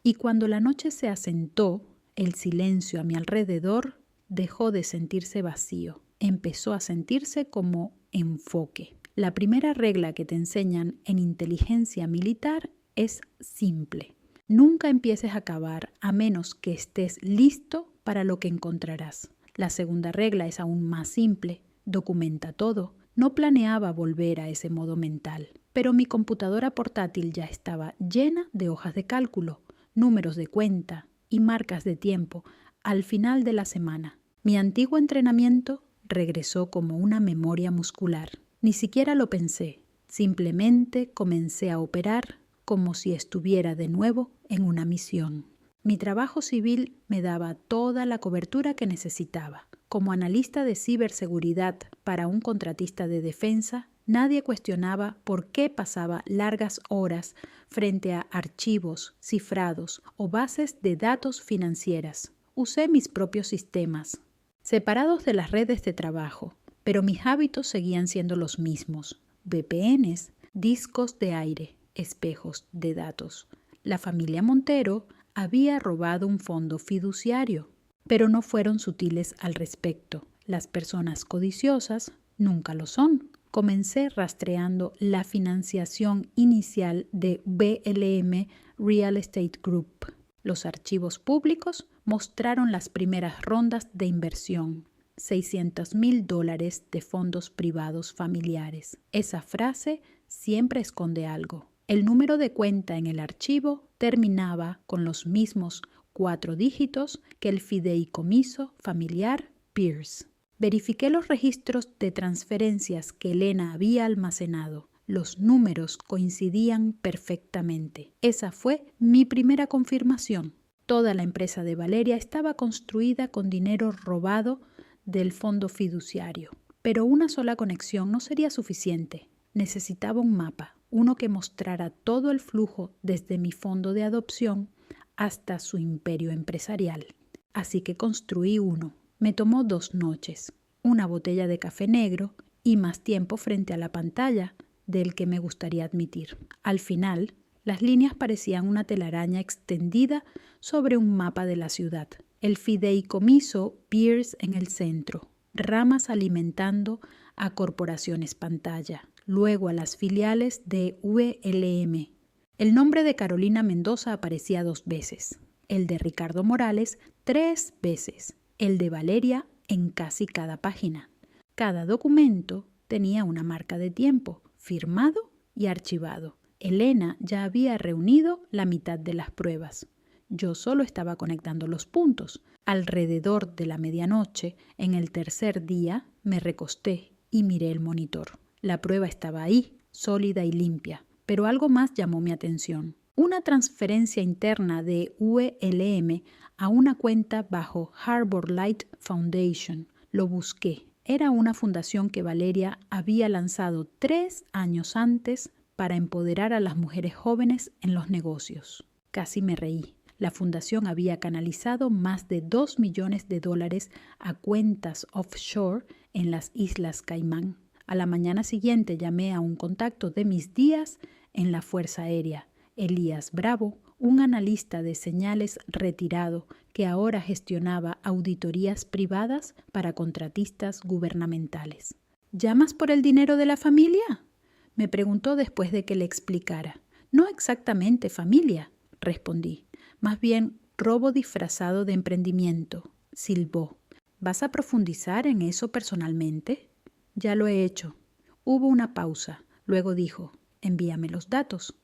Y cuando la noche se asentó, el silencio a mi alrededor dejó de sentirse vacío. Empezó a sentirse como enfoque. La primera regla que te enseñan en inteligencia militar es simple. Nunca empieces a cavar a menos que estés listo para lo que encontrarás. La segunda regla es aún más simple. Documenta todo. No planeaba volver a ese modo mental, pero mi computadora portátil ya estaba llena de hojas de cálculo, números de cuenta y marcas de tiempo al final de la semana. Mi antiguo entrenamiento regresó como una memoria muscular. Ni siquiera lo pensé, simplemente comencé a operar como si estuviera de nuevo en una misión. Mi trabajo civil me daba toda la cobertura que necesitaba. Como analista de ciberseguridad para un contratista de defensa, nadie cuestionaba por qué pasaba largas horas frente a archivos, cifrados o bases de datos financieras. Usé mis propios sistemas, separados de las redes de trabajo, pero mis hábitos seguían siendo los mismos: VPNs, discos de aire, espejos de datos. La familia Montero había robado un fondo fiduciario, pero no fueron sutiles al respecto. Las personas codiciosas nunca lo son. Comencé rastreando la financiación inicial de BLM Real Estate Group. Los archivos públicos mostraron las primeras rondas de inversión. $600,000 de fondos privados familiares. Esa frase siempre esconde algo. El número de cuenta en el archivo terminaba con los mismos 4 dígitos que el fideicomiso familiar Pierce. Verifiqué los registros de transferencias que Elena había almacenado. Los números coincidían perfectamente. Esa fue mi primera confirmación. Toda la empresa de Valeria estaba construida con dinero robado del fondo fiduciario. Pero una sola conexión no sería suficiente. Necesitaba un mapa, uno que mostrara todo el flujo desde mi fondo de adopción hasta su imperio empresarial. Así que construí uno. Me tomó 2 noches, una botella de café negro y más tiempo frente a la pantalla del que me gustaría admitir. Al final, las líneas parecían una telaraña extendida sobre un mapa de la ciudad. El fideicomiso Pierce en el centro, ramas alimentando a corporaciones pantalla, luego a las filiales de VLM. El nombre de Carolina Mendoza aparecía 2 veces, el de Ricardo Morales 3 veces, el de Valeria en casi cada página. Cada documento tenía una marca de tiempo, firmado y archivado. Elena ya había reunido la mitad de las pruebas. Yo solo estaba conectando los puntos. Alrededor de la medianoche, en el tercer día, me recosté y miré el monitor. La prueba estaba ahí, sólida y limpia, pero algo más llamó mi atención. Una transferencia interna de ULM a una cuenta bajo Harbor Light Foundation. Lo busqué. Era una fundación que Valeria había lanzado 3 años antes para empoderar a las mujeres jóvenes en los negocios. Casi me reí. La fundación había canalizado más de $2 millones a cuentas offshore en las Islas Caimán. A la mañana siguiente llamé a un contacto de mis días en la Fuerza Aérea, Elías Bravo, un analista de señales retirado que ahora gestionaba auditorías privadas para contratistas gubernamentales. ¿Llamas por el dinero de la familia?, me preguntó después de que le explicara. No exactamente familia, respondí. Más bien robo disfrazado de emprendimiento, silbó. ¿Vas a profundizar en eso personalmente? Ya lo he hecho. Hubo una pausa. Luego dijo, envíame los datos.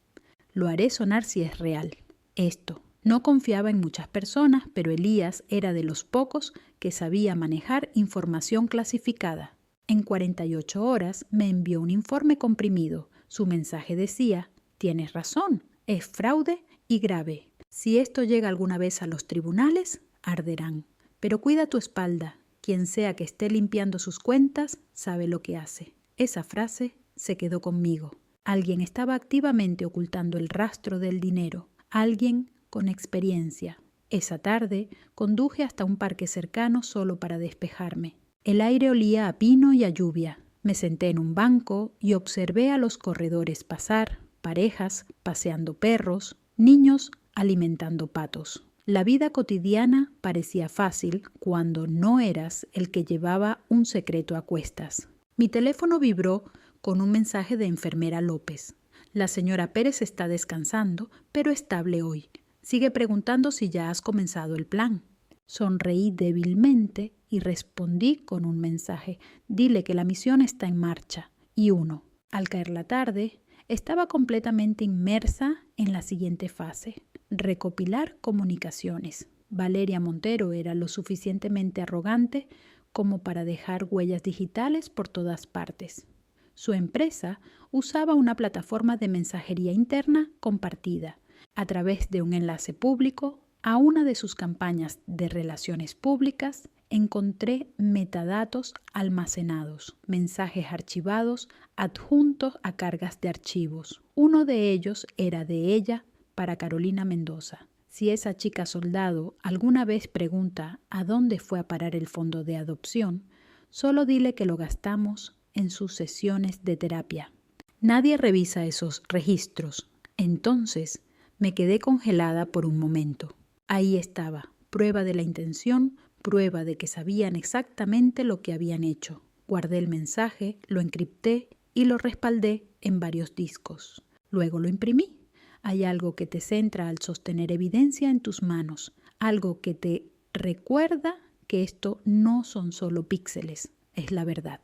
Lo haré sonar si es real. Esto. No confiaba en muchas personas, pero Elías era de los pocos que sabía manejar información clasificada. En 48 horas me envió un informe comprimido. Su mensaje decía, tienes razón, es fraude y grave. Si esto llega alguna vez a los tribunales, arderán. Pero cuida tu espalda. Quien sea que esté limpiando sus cuentas sabe lo que hace. Esa frase se quedó conmigo. Alguien estaba activamente ocultando el rastro del dinero. Alguien con experiencia. Esa tarde conduje hasta un parque cercano solo para despejarme. El aire olía a pino y a lluvia. Me senté en un banco y observé a los corredores pasar, parejas paseando perros, niños alimentando patos. La vida cotidiana parecía fácil cuando no eras el que llevaba un secreto a cuestas. Mi teléfono vibró con un mensaje de enfermera López. La señora Pérez está descansando, pero estable hoy. Sigue preguntando si ya has comenzado el plan. Sonreí débilmente y respondí con un mensaje. Dile que la misión está en marcha. Y uno. Al caer la tarde, estaba completamente inmersa en la siguiente fase. Recopilar comunicaciones. Valeria Montero era lo suficientemente arrogante como para dejar huellas digitales por todas partes. Su empresa usaba una plataforma de mensajería interna compartida. A través de un enlace público a una de sus campañas de relaciones públicas, encontré metadatos almacenados, mensajes archivados adjuntos a cargas de archivos. Uno de ellos era de ella para Carolina Mendoza. Si esa chica soldado alguna vez pregunta a dónde fue a parar el fondo de adopción, solo dile que lo gastamos en sus sesiones de terapia. Nadie revisa esos registros. Entonces me quedé congelada por un momento. Ahí estaba, prueba de la intención, prueba de que sabían exactamente lo que habían hecho. Guardé el mensaje, lo encripté y lo respaldé en varios discos. Luego lo imprimí. Hay algo que te centra al sostener evidencia en tus manos, algo que te recuerda que esto no son solo píxeles, es la verdad.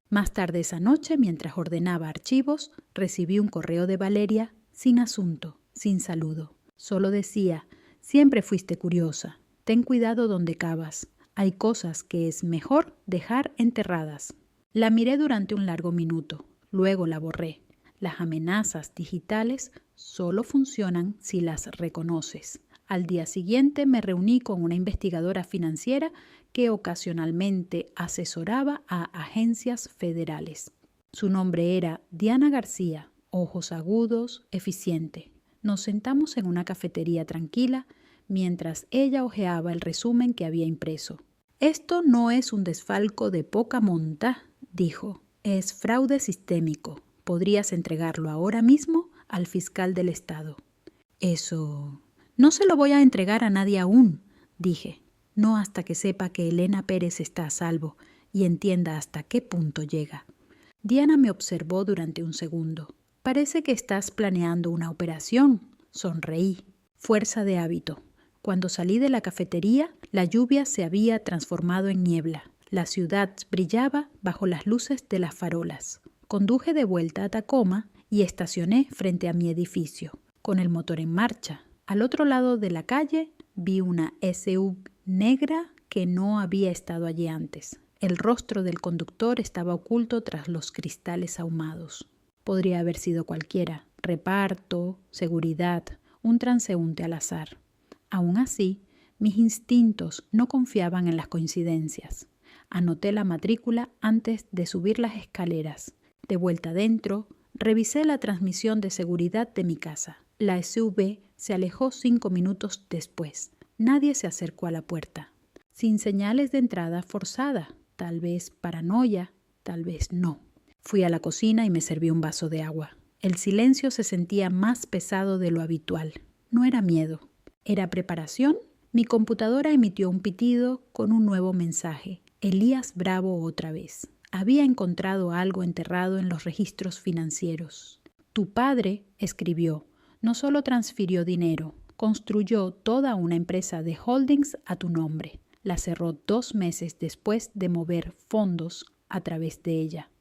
Más tarde esa noche, mientras ordenaba archivos, recibí un correo de Valeria sin asunto, sin saludo. Solo decía: siempre fuiste curiosa, ten cuidado donde cavas, hay cosas que es mejor dejar enterradas. La miré durante un largo minuto, luego la borré. Las amenazas digitales solo funcionan si las reconoces. Al día siguiente me reuní con una investigadora financiera que ocasionalmente asesoraba a agencias federales. Su nombre era Diana García, ojos agudos, eficiente. Nos sentamos en una cafetería tranquila mientras ella hojeaba el resumen que había impreso. Esto no es un desfalco de poca monta, dijo. Es fraude sistémico. Podrías entregarlo ahora mismo al fiscal del estado. Eso... No se lo voy a entregar a nadie aún, dije. No hasta que sepa que Elena Pérez está a salvo y entienda hasta qué punto llega. Diana me observó durante un segundo. Parece que estás planeando una operación. Sonreí. Fuerza de hábito. Cuando salí de la cafetería, la lluvia se había transformado en niebla. La ciudad brillaba bajo las luces de las farolas. Conduje de vuelta a Tacoma y estacioné frente a mi edificio, con el motor en marcha. Al otro lado de la calle vi una SUV negra que no había estado allí antes. El rostro del conductor estaba oculto tras los cristales ahumados. Podría haber sido cualquiera: reparto, seguridad, un transeúnte al azar. Aún así, mis instintos no confiaban en las coincidencias. Anoté la matrícula antes de subir las escaleras. De vuelta adentro, revisé la transmisión de seguridad de mi casa. La SUV se alejó 5 minutos después. Nadie se acercó a la puerta. Sin señales de entrada forzada, tal vez paranoia, tal vez no. Fui a la cocina y me serví un vaso de agua. El silencio se sentía más pesado de lo habitual. No era miedo. ¿Era preparación? Mi computadora emitió un pitido con un nuevo mensaje. Elías Bravo otra vez. Había encontrado algo enterrado en los registros financieros. Tu padre, escribió, no solo transfirió dinero, construyó toda una empresa de holdings a tu nombre. La cerró 2 meses después de mover fondos a través de ella.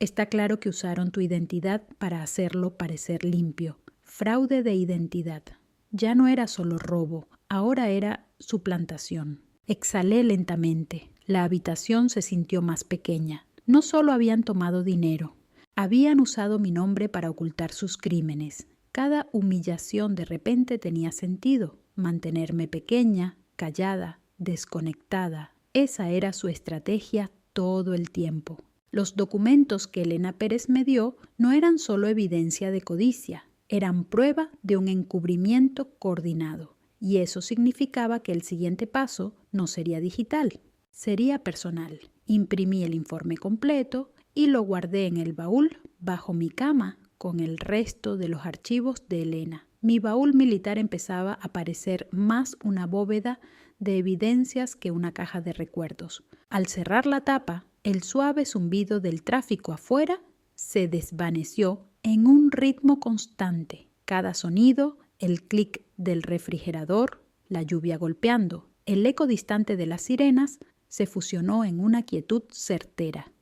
Está claro que usaron tu identidad para hacerlo parecer limpio. Fraude de identidad. Ya no era solo robo, ahora era suplantación. Exhalé lentamente. La habitación se sintió más pequeña. No solo habían tomado dinero, habían usado mi nombre para ocultar sus crímenes. Cada humillación de repente tenía sentido. Mantenerme pequeña, callada, desconectada. Esa era su estrategia todo el tiempo. Los documentos que Elena Pérez me dio no eran solo evidencia de codicia, eran prueba de un encubrimiento coordinado. Y eso significaba que el siguiente paso no sería digital, sería personal. Imprimí el informe completo y lo guardé en el baúl bajo mi cama con el resto de los archivos de Elena. Mi baúl militar empezaba a parecer más una bóveda de evidencias que una caja de recuerdos. Al cerrar la tapa, el suave zumbido del tráfico afuera se desvaneció en un ritmo constante. Cada sonido, el clic del refrigerador, la lluvia golpeando, el eco distante de las sirenas, se fusionó en una quietud certera.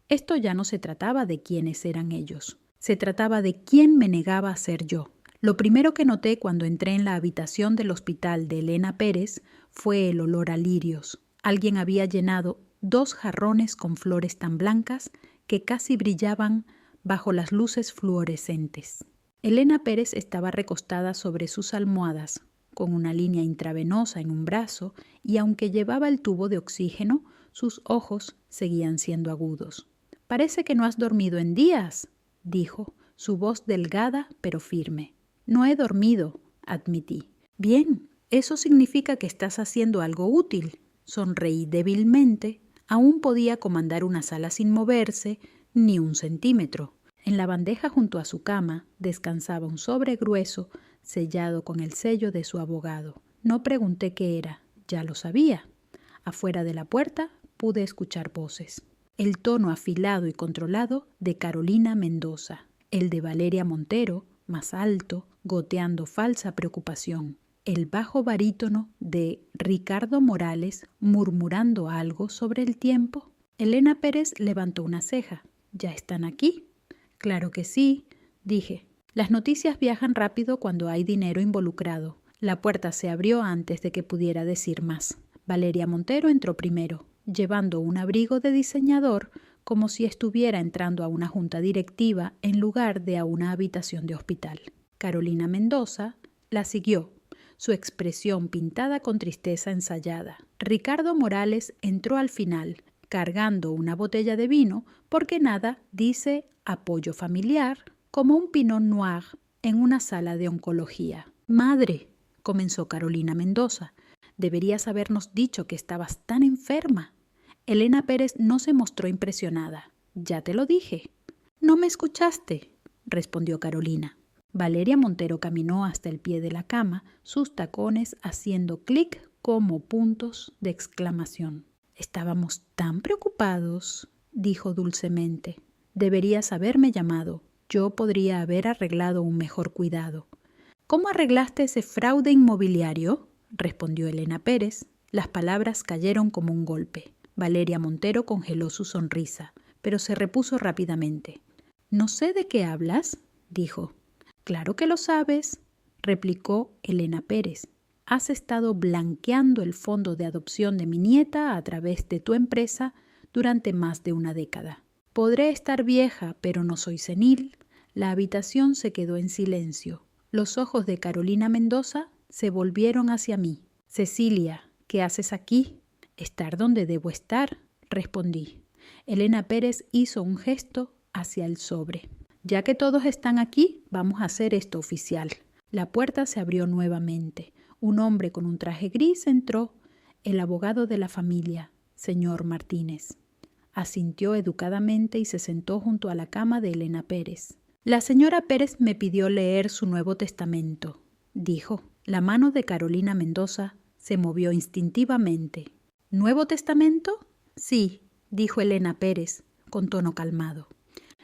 Esto ya no se trataba de quiénes eran ellos. Se trataba de quién me negaba a ser yo. Lo primero que noté cuando entré en la habitación del hospital de Elena Pérez fue el olor a lirios. Alguien había llenado 2 jarrones con flores tan blancas que casi brillaban bajo las luces fluorescentes. Elena Pérez estaba recostada sobre sus almohadas, con una línea intravenosa en un brazo, y aunque llevaba el tubo de oxígeno, sus ojos seguían siendo agudos. «Parece que no has dormido en días», dijo, su voz delgada pero firme. «No he dormido», admití. «Bien, eso significa que estás haciendo algo útil». Sonreí débilmente. Aún podía comandar una sala sin moverse ni un centímetro. En la bandeja junto a su cama descansaba un sobre grueso sellado con el sello de su abogado. No pregunté qué era, ya lo sabía. Afuera de la puerta pude escuchar voces. El tono afilado y controlado de Carolina Mendoza, el de Valeria Montero, más alto, goteando falsa preocupación. El bajo barítono de Ricardo Morales murmurando algo sobre el tiempo. Elena Pérez levantó una ceja. ¿Ya están aquí? Claro que sí, dije. Las noticias viajan rápido cuando hay dinero involucrado. La puerta se abrió antes de que pudiera decir más. Valeria Montero entró primero, llevando un abrigo de diseñador como si estuviera entrando a una junta directiva en lugar de a una habitación de hospital. Carolina Mendoza la siguió, su expresión pintada con tristeza ensayada. Ricardo Morales entró al final, cargando una botella de vino, porque nada dice apoyo familiar como un Pinot Noir en una sala de oncología. «Madre», comenzó Carolina Mendoza, «deberías habernos dicho que estabas tan enferma». Elena Pérez no se mostró impresionada. «Ya te lo dije». «No me escuchaste», respondió Carolina. Valeria Montero caminó hasta el pie de la cama, sus tacones haciendo clic como puntos de exclamación. «Estábamos tan preocupados», dijo dulcemente. «Deberías haberme llamado. Yo podría haber arreglado un mejor cuidado». «¿Cómo arreglaste ese fraude inmobiliario?», respondió Elena Pérez. Las palabras cayeron como un golpe. Valeria Montero congeló su sonrisa, pero se repuso rápidamente. «No sé de qué hablas», dijo. «Claro que lo sabes», replicó Elena Pérez. «Has estado blanqueando el fondo de adopción de mi nieta a través de tu empresa durante más de una década. Podré estar vieja, pero no soy senil». La habitación se quedó en silencio. Los ojos de Carolina Mendoza se volvieron hacia mí. «Cecilia, ¿qué haces aquí?» «Estar donde debo estar», respondí. Elena Pérez hizo un gesto hacia el sobre. «Ya que todos están aquí, vamos a hacer esto oficial». La puerta se abrió nuevamente. Un hombre con un traje gris entró, el abogado de la familia, señor Martínez. Asintió educadamente y se sentó junto a la cama de Elena Pérez. «La señora Pérez me pidió leer su Nuevo Testamento», dijo. La mano de Carolina Mendoza se movió instintivamente. «¿Nuevo Testamento?» «Sí», dijo Elena Pérez, con tono calmado.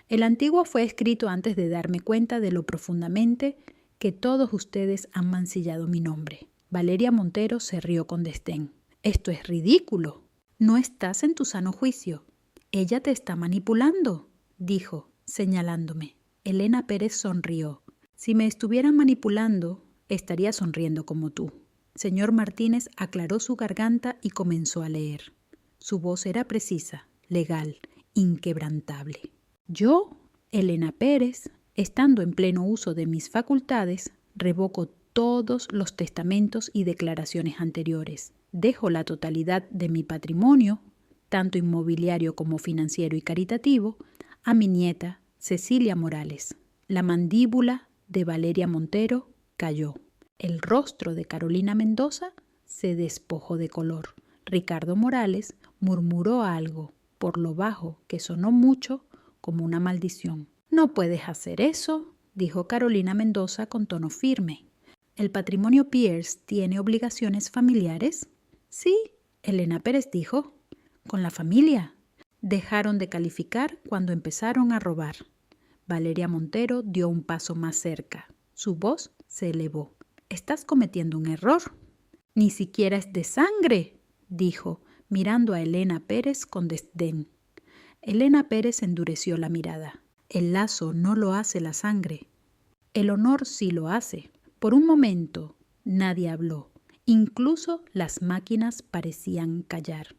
«El antiguo fue escrito antes de darme cuenta de lo profundamente que todos ustedes han mancillado mi nombre». Valeria Montero se rió con desdén. «Esto es ridículo. No estás en tu sano juicio. Ella te está manipulando», dijo, señalándome. Elena Pérez sonrió. «Si me estuvieran manipulando, estaría sonriendo como tú». Señor Martínez aclaró su garganta y comenzó a leer. Su voz era precisa, legal, inquebrantable. «Yo, Elena Pérez, estando en pleno uso de mis facultades, revoco todos los testamentos y declaraciones anteriores. Dejo la totalidad de mi patrimonio, tanto inmobiliario como financiero y caritativo, a mi nieta Cecilia Morales». La mandíbula de Valeria Montero cayó. El rostro de Carolina Mendoza se despojó de color. Ricardo Morales murmuró algo, por lo bajo que sonó mucho como una maldición. «No puedes hacer eso», dijo Carolina Mendoza con tono firme. «¿El patrimonio Pierce tiene obligaciones familiares?» «Sí», Elena Pérez dijo. «Con la familia. Dejaron de calificar cuando empezaron a robar». Valeria Montero dio un paso más cerca. Su voz se elevó. «Estás cometiendo un error». «Ni siquiera es de sangre», dijo, mirando a Elena Pérez con desdén. Elena Pérez endureció la mirada. «El lazo no lo hace la sangre. El honor sí lo hace». Por un momento nadie habló. Incluso las máquinas parecían callar.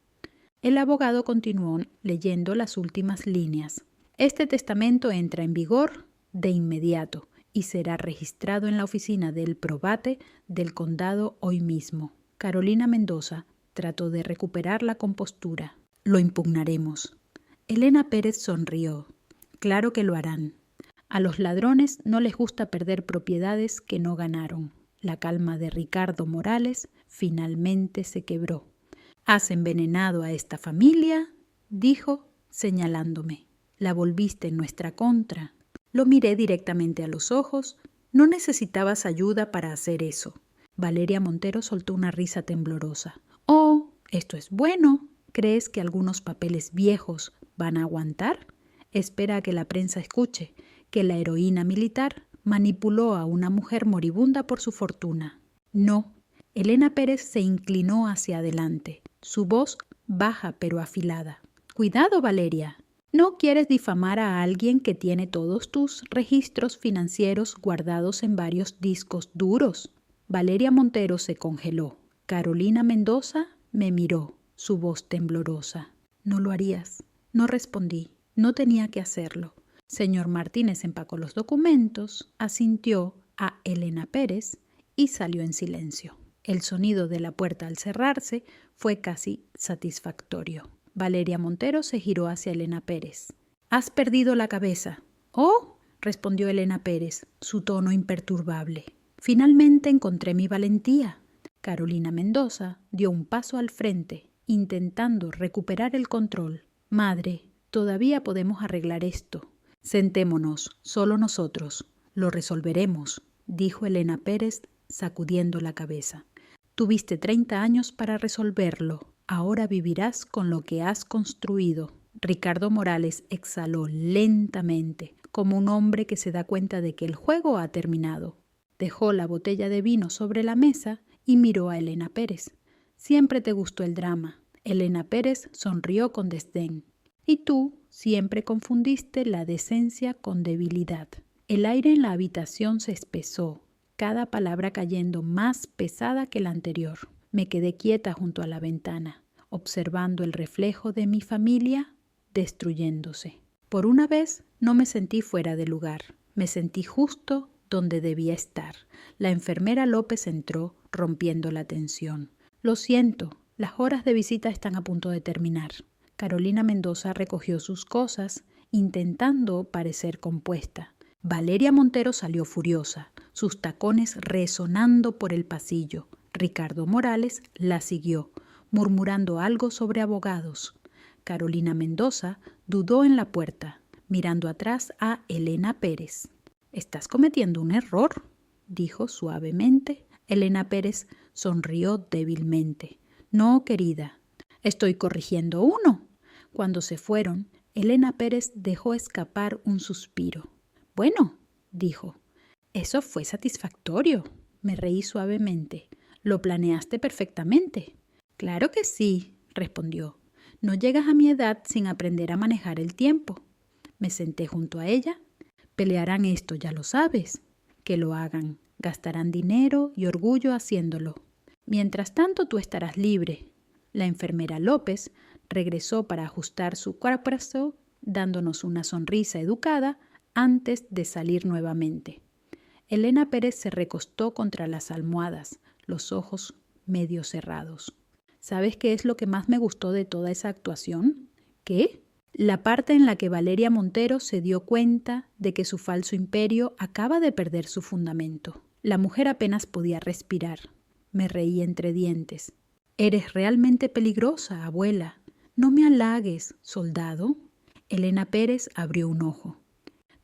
El abogado continuó leyendo las últimas líneas. Este testamento entra en vigor de inmediato y será registrado en la oficina del probate del condado hoy mismo. Carolina Mendoza trató de recuperar la compostura. Lo impugnaremos. Elena Pérez sonrió. Claro que lo harán. A los ladrones no les gusta perder propiedades que no ganaron. La calma de Ricardo Morales finalmente se quebró. «¿Has envenenado a esta familia?», dijo, señalándome. «La volviste en nuestra contra». Lo miré directamente a los ojos. «No necesitabas ayuda para hacer eso». Valeria Montero soltó una risa temblorosa. «Oh, esto es bueno. ¿Crees que algunos papeles viejos van a aguantar? Espera a que la prensa escuche que la heroína militar manipuló a una mujer moribunda por su fortuna». «No». Elena Pérez se inclinó hacia adelante, su voz baja pero afilada. «Cuidado, Valeria. No quieres difamar a alguien que tiene todos tus registros financieros guardados en varios discos duros». Valeria Montero se congeló. Carolina Mendoza me miró, su voz temblorosa. «No lo harías». No respondí. No tenía que hacerlo. Señor Martínez empacó los documentos, asintió a Elena Pérez y salió en silencio. El sonido de la puerta al cerrarse fue casi satisfactorio. Valeria Montero se giró hacia Elena Pérez. «Has perdido la cabeza». «Oh», respondió Elena Pérez, su tono imperturbable. «Finalmente encontré mi valentía». Carolina Mendoza dio un paso al frente, intentando recuperar el control. «Madre, todavía podemos arreglar esto. Sentémonos, solo nosotros. Lo resolveremos», dijo Elena Pérez, sacudiendo la cabeza. «Tuviste 30 años para resolverlo. Ahora vivirás con lo que has construido». Ricardo Morales exhaló lentamente, como un hombre que se da cuenta de que el juego ha terminado. Dejó la botella de vino sobre la mesa y miró a Elena Pérez. «Siempre te gustó el drama». Elena Pérez sonrió con desdén. «Y tú siempre confundiste la decencia con debilidad». El aire en la habitación se espesó, cada palabra cayendo más pesada que la anterior. Me quedé quieta junto a la ventana, observando el reflejo de mi familia destruyéndose. Por una vez no me sentí fuera de lugar, me sentí justo donde debía estar. La enfermera López entró, rompiendo la tensión. «Lo siento, las horas de visita están a punto de terminar». Carolina Mendoza recogió sus cosas, intentando parecer compuesta. Valeria Montero salió furiosa, sus tacones resonando por el pasillo. Ricardo Morales la siguió, murmurando algo sobre abogados. Carolina Mendoza dudó en la puerta, mirando atrás a Elena Pérez. «Estás cometiendo un error», dijo suavemente. Elena Pérez sonrió débilmente. «No, querida, estoy corrigiendo uno». Cuando se fueron, Elena Pérez dejó escapar un suspiro. «Bueno», dijo, «eso fue satisfactorio». Me reí suavemente. «Lo planeaste perfectamente». «Claro que sí», respondió. «No llegas a mi edad sin aprender a manejar el tiempo». Me senté junto a ella. «Pelearán esto, ya lo sabes». «Que lo hagan. Gastarán dinero y orgullo haciéndolo. Mientras tanto, tú estarás libre». La enfermera López regresó para ajustar su cuarzo, dándonos una sonrisa educada antes de salir nuevamente. Elena Pérez se recostó contra las almohadas, los ojos medio cerrados. ¿Sabes qué es lo que más me gustó de toda esa actuación? ¿Qué? La parte en la que Valeria Montero se dio cuenta de que su falso imperio acaba de perder su fundamento. La mujer apenas podía respirar. Me reí entre dientes. «Eres realmente peligrosa, abuela. No me halagues, soldado». Elena Pérez abrió un ojo.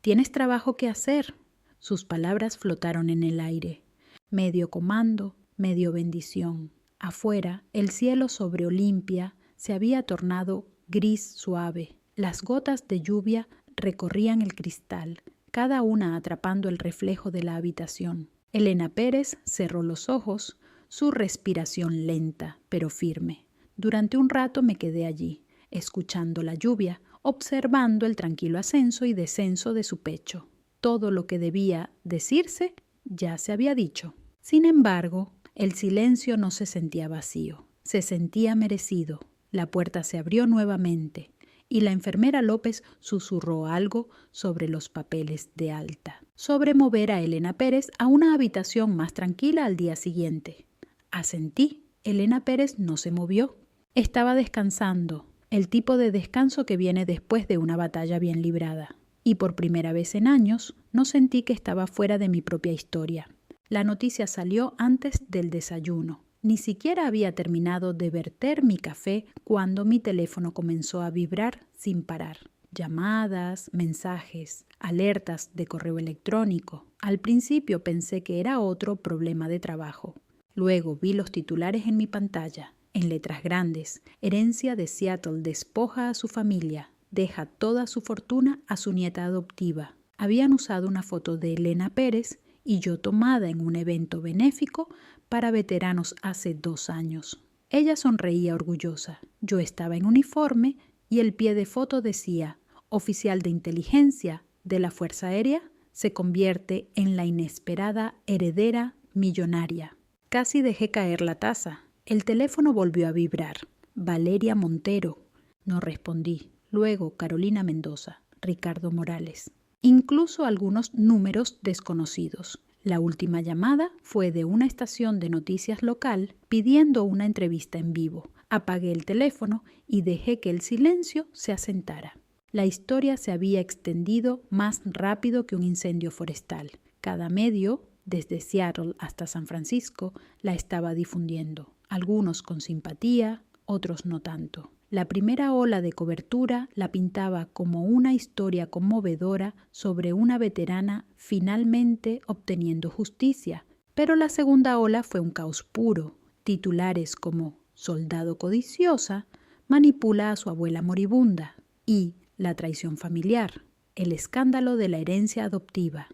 «Tienes trabajo que hacer». Sus palabras flotaron en el aire. Medio comando, medio bendición. Afuera, el cielo sobre Olimpia se había tornado gris suave. Las gotas de lluvia recorrían el cristal, cada una atrapando el reflejo de la habitación. Elena Pérez cerró los ojos, su respiración lenta pero firme. Durante un rato me quedé allí, escuchando la lluvia, observando el tranquilo ascenso y descenso de su pecho. Todo lo que debía decirse ya se había dicho. Sin embargo, el silencio no se sentía vacío, se sentía merecido. La puerta se abrió nuevamente y la enfermera López susurró algo sobre los papeles de alta, sobre mover a Elena Pérez a una habitación más tranquila al día siguiente. Asentí. Elena Pérez no se movió. Estaba descansando, el tipo de descanso que viene después de una batalla bien librada. Y por primera vez en años no sentí que estaba fuera de mi propia historia. La noticia salió antes del desayuno. Ni siquiera había terminado de verter mi café cuando mi teléfono comenzó a vibrar sin parar. Llamadas, mensajes, alertas de correo electrónico. Al principio pensé que era otro problema de trabajo. Luego vi los titulares en mi pantalla, en letras grandes. Herencia de Seattle despoja a su familia, deja toda su fortuna a su nieta adoptiva. Habían usado una foto de Elena Pérez y yo tomada en un evento benéfico para veteranos hace 2 años. Ella sonreía orgullosa. Yo estaba en uniforme y el pie de foto decía: oficial de inteligencia de la Fuerza Aérea se convierte en la inesperada heredera millonaria. Casi dejé caer la taza. El teléfono volvió a vibrar. Valeria Montero. No respondí. Luego Carolina Mendoza, Ricardo Morales. Incluso algunos números desconocidos. La última llamada fue de una estación de noticias local pidiendo una entrevista en vivo. Apagué el teléfono y dejé que el silencio se asentara. La historia se había extendido más rápido que un incendio forestal. Cada medio, desde Seattle hasta San Francisco, la estaba difundiendo. Algunos con simpatía, otros no tanto. La primera ola de cobertura la pintaba como una historia conmovedora sobre una veterana finalmente obteniendo justicia, pero la segunda ola fue un caos puro. Titulares como "Soldado codiciosa manipula a su abuela moribunda" y "La traición familiar", "El escándalo de la herencia adoptiva"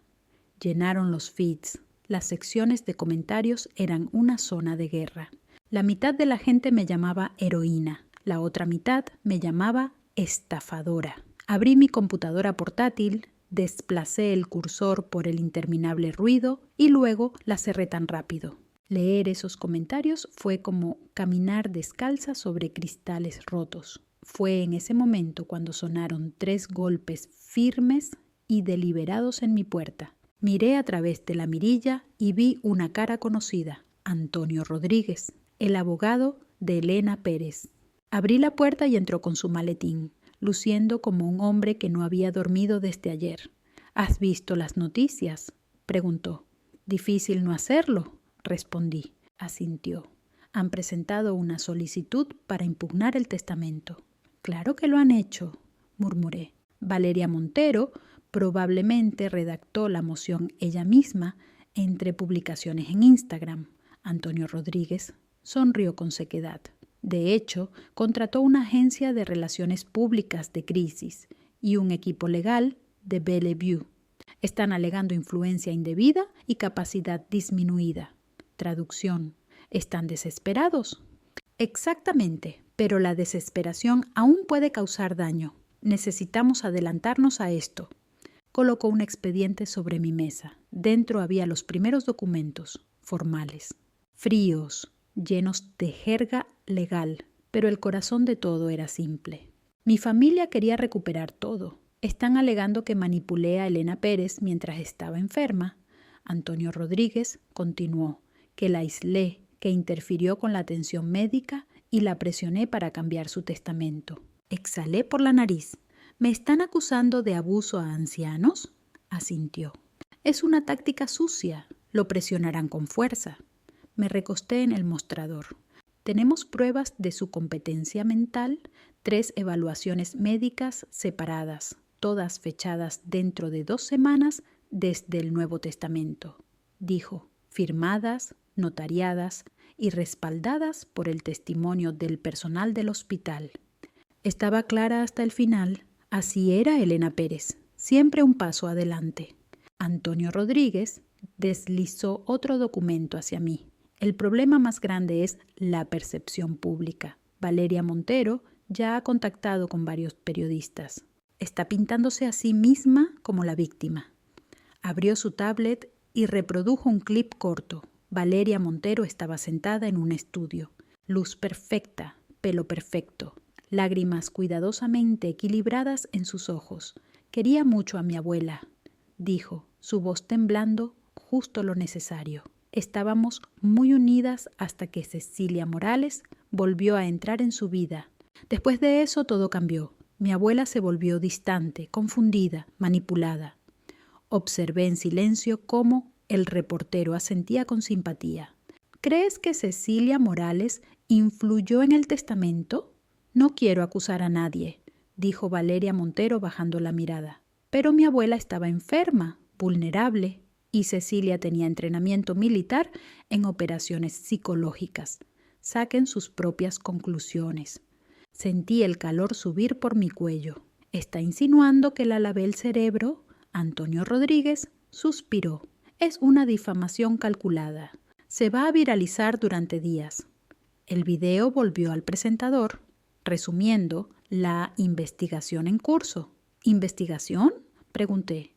llenaron los feeds. Las secciones de comentarios eran una zona de guerra. La mitad de la gente me llamaba heroína. La otra mitad me llamaba estafadora. Abrí mi computadora portátil, desplacé el cursor por el interminable ruido y luego la cerré tan rápido. Leer esos comentarios fue como caminar descalza sobre cristales rotos. Fue en ese momento cuando sonaron 3 golpes firmes y deliberados en mi puerta. Miré a través de la mirilla y vi una cara conocida: Antonio Rodríguez, el abogado de Elena Pérez. Abrí la puerta y entró con su maletín, luciendo como un hombre que no había dormido desde ayer. ¿Has visto las noticias?, preguntó. Difícil no hacerlo, respondí. Asintió. Han presentado una solicitud para impugnar el testamento. Claro que lo han hecho, murmuré. Valeria Montero probablemente redactó la moción ella misma entre publicaciones en Instagram. Antonio Rodríguez sonrió con sequedad. De hecho, contrató una agencia de relaciones públicas de crisis y un equipo legal de Bellevue. Están alegando influencia indebida y capacidad disminuida. Traducción: ¿están desesperados? Exactamente, pero la desesperación aún puede causar daño. Necesitamos adelantarnos a esto. Colocó un expediente sobre mi mesa. Dentro había los primeros documentos, formales, fríos, llenos de jerga legal, pero el corazón de todo era simple. Mi familia quería recuperar todo. Están alegando que manipulé a Elena Pérez mientras estaba enferma. Antonio Rodríguez continuó, que la aislé, que interfirió con la atención médica y la presioné para cambiar su testamento. Exhalé por la nariz. ¿Me están acusando de abuso a ancianos?, asintió. Es una táctica sucia. Lo presionarán con fuerza. Me recosté en el mostrador. Tenemos pruebas de su competencia mental, 3 evaluaciones médicas separadas, todas fechadas dentro de 2 semanas desde el Nuevo Testamento, dijo, firmadas, notariadas y respaldadas por el testimonio del personal del hospital. Estaba clara hasta el final. Así era Elena Pérez, siempre un paso adelante. Antonio Rodríguez deslizó otro documento hacia mí. El problema más grande es la percepción pública. Valeria Montero ya ha contactado con varios periodistas. Está pintándose a sí misma como la víctima. Abrió su tablet y reprodujo un clip corto. Valeria Montero estaba sentada en un estudio. Luz perfecta, pelo perfecto, lágrimas cuidadosamente equilibradas en sus ojos. Quería mucho a mi abuela, dijo, su voz temblando justo lo necesario. Estábamos muy unidas hasta que Cecilia Morales volvió a entrar en su vida. Después de eso todo cambió. Mi abuela se volvió distante, confundida, manipulada. Observé en silencio cómo el reportero asentía con simpatía. ¿Crees que Cecilia Morales influyó en el testamento? No quiero acusar a nadie, dijo Valeria Montero bajando la mirada. Pero mi abuela estaba enferma, vulnerable, y Cecilia tenía entrenamiento militar en operaciones psicológicas. Saquen sus propias conclusiones. Sentí el calor subir por mi cuello. ¿Está insinuando que la lavé el cerebro? Antonio Rodríguez suspiró. Es una difamación calculada. Se va a viralizar durante días. El video volvió al presentador, resumiendo la investigación en curso. ¿Investigación?, pregunté.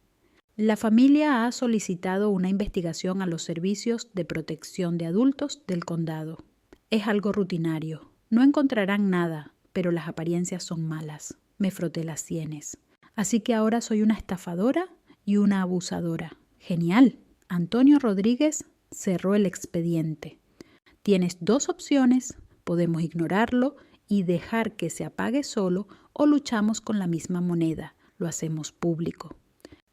La familia ha solicitado una investigación a los servicios de protección de adultos del condado. Es algo rutinario. No encontrarán nada, pero las apariencias son malas. Me froté las sienes. Así que ahora soy una estafadora y una abusadora. Genial. Antonio Rodríguez cerró el expediente. Tienes dos opciones. Podemos ignorarlo y dejar que se apague solo o luchamos con la misma moneda. Lo hacemos público.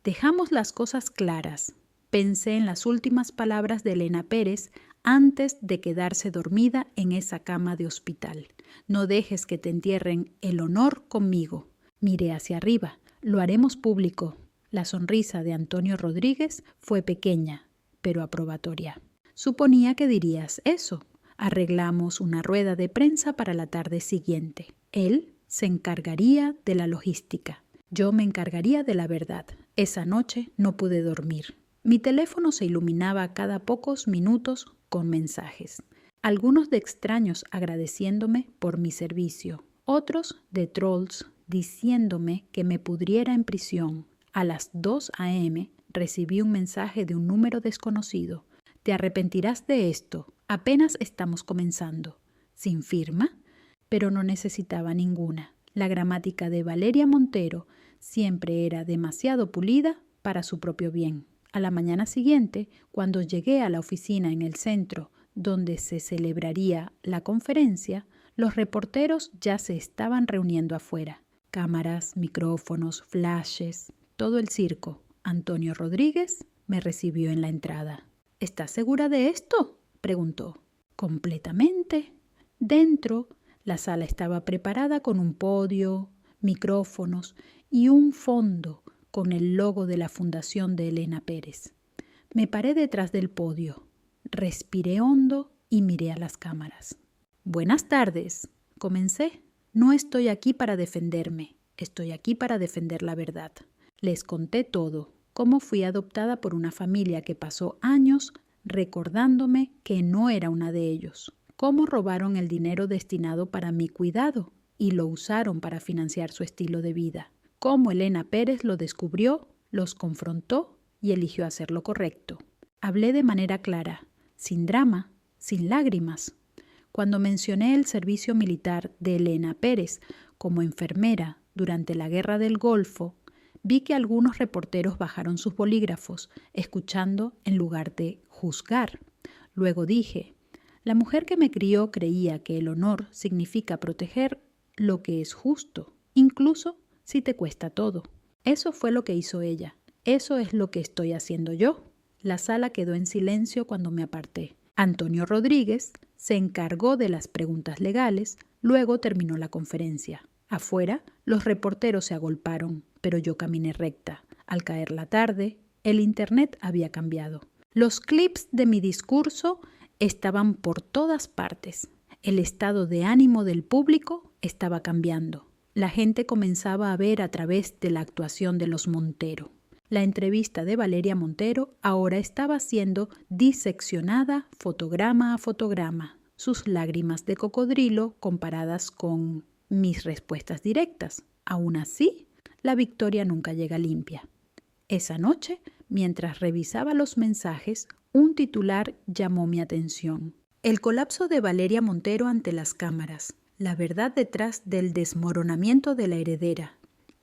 Dejamos las cosas claras. Pensé en las últimas palabras de Elena Pérez antes de quedarse dormida en esa cama de hospital. No dejes que te entierren el honor conmigo. Miré hacia arriba. Lo haremos público. La sonrisa de Antonio Rodríguez fue pequeña, pero aprobatoria. Suponía que dirías eso. Arreglamos una rueda de prensa para la tarde siguiente. Él se encargaría de la logística. Yo me encargaría de la verdad. Esa noche no pude dormir. Mi teléfono se iluminaba cada pocos minutos con mensajes. Algunos de extraños agradeciéndome por mi servicio. Otros de trolls diciéndome que me pudriera en prisión. A las 2 a.m. recibí un mensaje de un número desconocido. Te arrepentirás de esto. Apenas estamos comenzando. Sin firma, pero no necesitaba ninguna. La gramática de Valeria Montero siempre era demasiado pulida para su propio bien. A la mañana siguiente, cuando llegué a la oficina en el centro donde se celebraría la conferencia, los reporteros ya se estaban reuniendo afuera. Cámaras, micrófonos, flashes, todo el circo. Antonio Rodríguez me recibió en la entrada. ¿Estás segura de esto?, preguntó. Completamente. Dentro, la sala estaba preparada con un podio, micrófonos y un fondo con el logo de la Fundación de Elena Pérez. Me paré detrás del podio, respiré hondo y miré a las cámaras. Buenas tardes, comencé. No estoy aquí para defenderme, estoy aquí para defender la verdad. Les conté todo, cómo fui adoptada por una familia que pasó años recordándome que no era una de ellos, cómo robaron el dinero destinado para mi cuidado y lo usaron para financiar su estilo de vida, cómo Elena Pérez lo descubrió, los confrontó y eligió hacer lo correcto. Hablé de manera clara, sin drama, sin lágrimas. Cuando mencioné el servicio militar de Elena Pérez como enfermera durante la Guerra del Golfo, vi que algunos reporteros bajaron sus bolígrafos, escuchando en lugar de juzgar. Luego dije, la mujer que me crió creía que el honor significa proteger lo que es justo, incluso si te cuesta todo. Eso fue lo que hizo ella. Eso es lo que estoy haciendo yo. La sala quedó en silencio cuando me aparté. Antonio Rodríguez se encargó de las preguntas legales, luego terminó la conferencia. Afuera, los reporteros se agolparon, pero yo caminé recta. Al caer la tarde, el internet había cambiado. Los clips de mi discurso estaban por todas partes. El estado de ánimo del público estaba cambiando. La gente comenzaba a ver a través de la actuación de los Montero. La entrevista de Valeria Montero ahora estaba siendo diseccionada fotograma a fotograma, sus lágrimas de cocodrilo comparadas con mis respuestas directas. Aún así, la victoria nunca llega limpia. Esa noche, mientras revisaba los mensajes, un titular llamó mi atención. El colapso de Valeria Montero ante las cámaras. La verdad detrás del desmoronamiento de la heredera.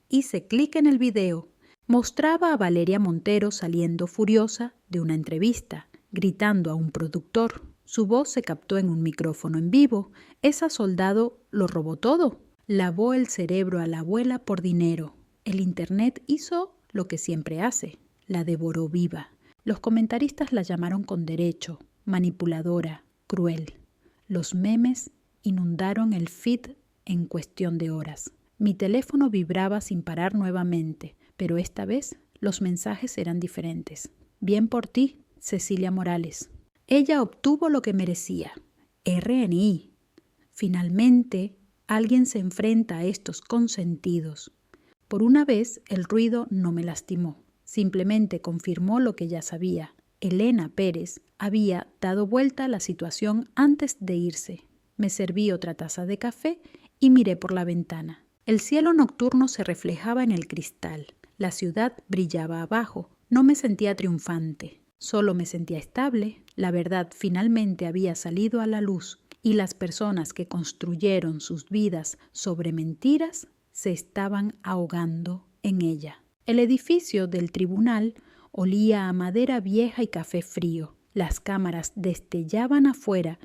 Hice clic en el video. Mostraba a Valeria Montero saliendo furiosa de una entrevista, gritando a un productor. Su voz se captó en un micrófono en vivo. Esa soldado lo robó todo. Lavó el cerebro a la abuela por dinero. El internet hizo lo que siempre hace. La devoró viva. Los comentaristas la llamaron con derecho, manipuladora, cruel. Los memes inundaron el feed en cuestión de horas. Mi teléfono vibraba sin parar nuevamente, pero esta vez los mensajes eran diferentes. Bien por ti, Cecilia Morales. Ella obtuvo lo que merecía. RNI. Finalmente, alguien se enfrenta a estos consentidos. Por una vez, el ruido no me lastimó. Simplemente confirmó lo que ya sabía. Elena Pérez había dado vuelta a la situación antes de irse. Me serví otra taza de café y miré por la ventana. El cielo nocturno se reflejaba en el cristal. La ciudad brillaba abajo. No me sentía triunfante. Solo me sentía estable. La verdad finalmente había salido a la luz y las personas que construyeron sus vidas sobre mentiras se estaban ahogando en ella. El edificio del tribunal olía a madera vieja y café frío. Las cámaras destellaban afuera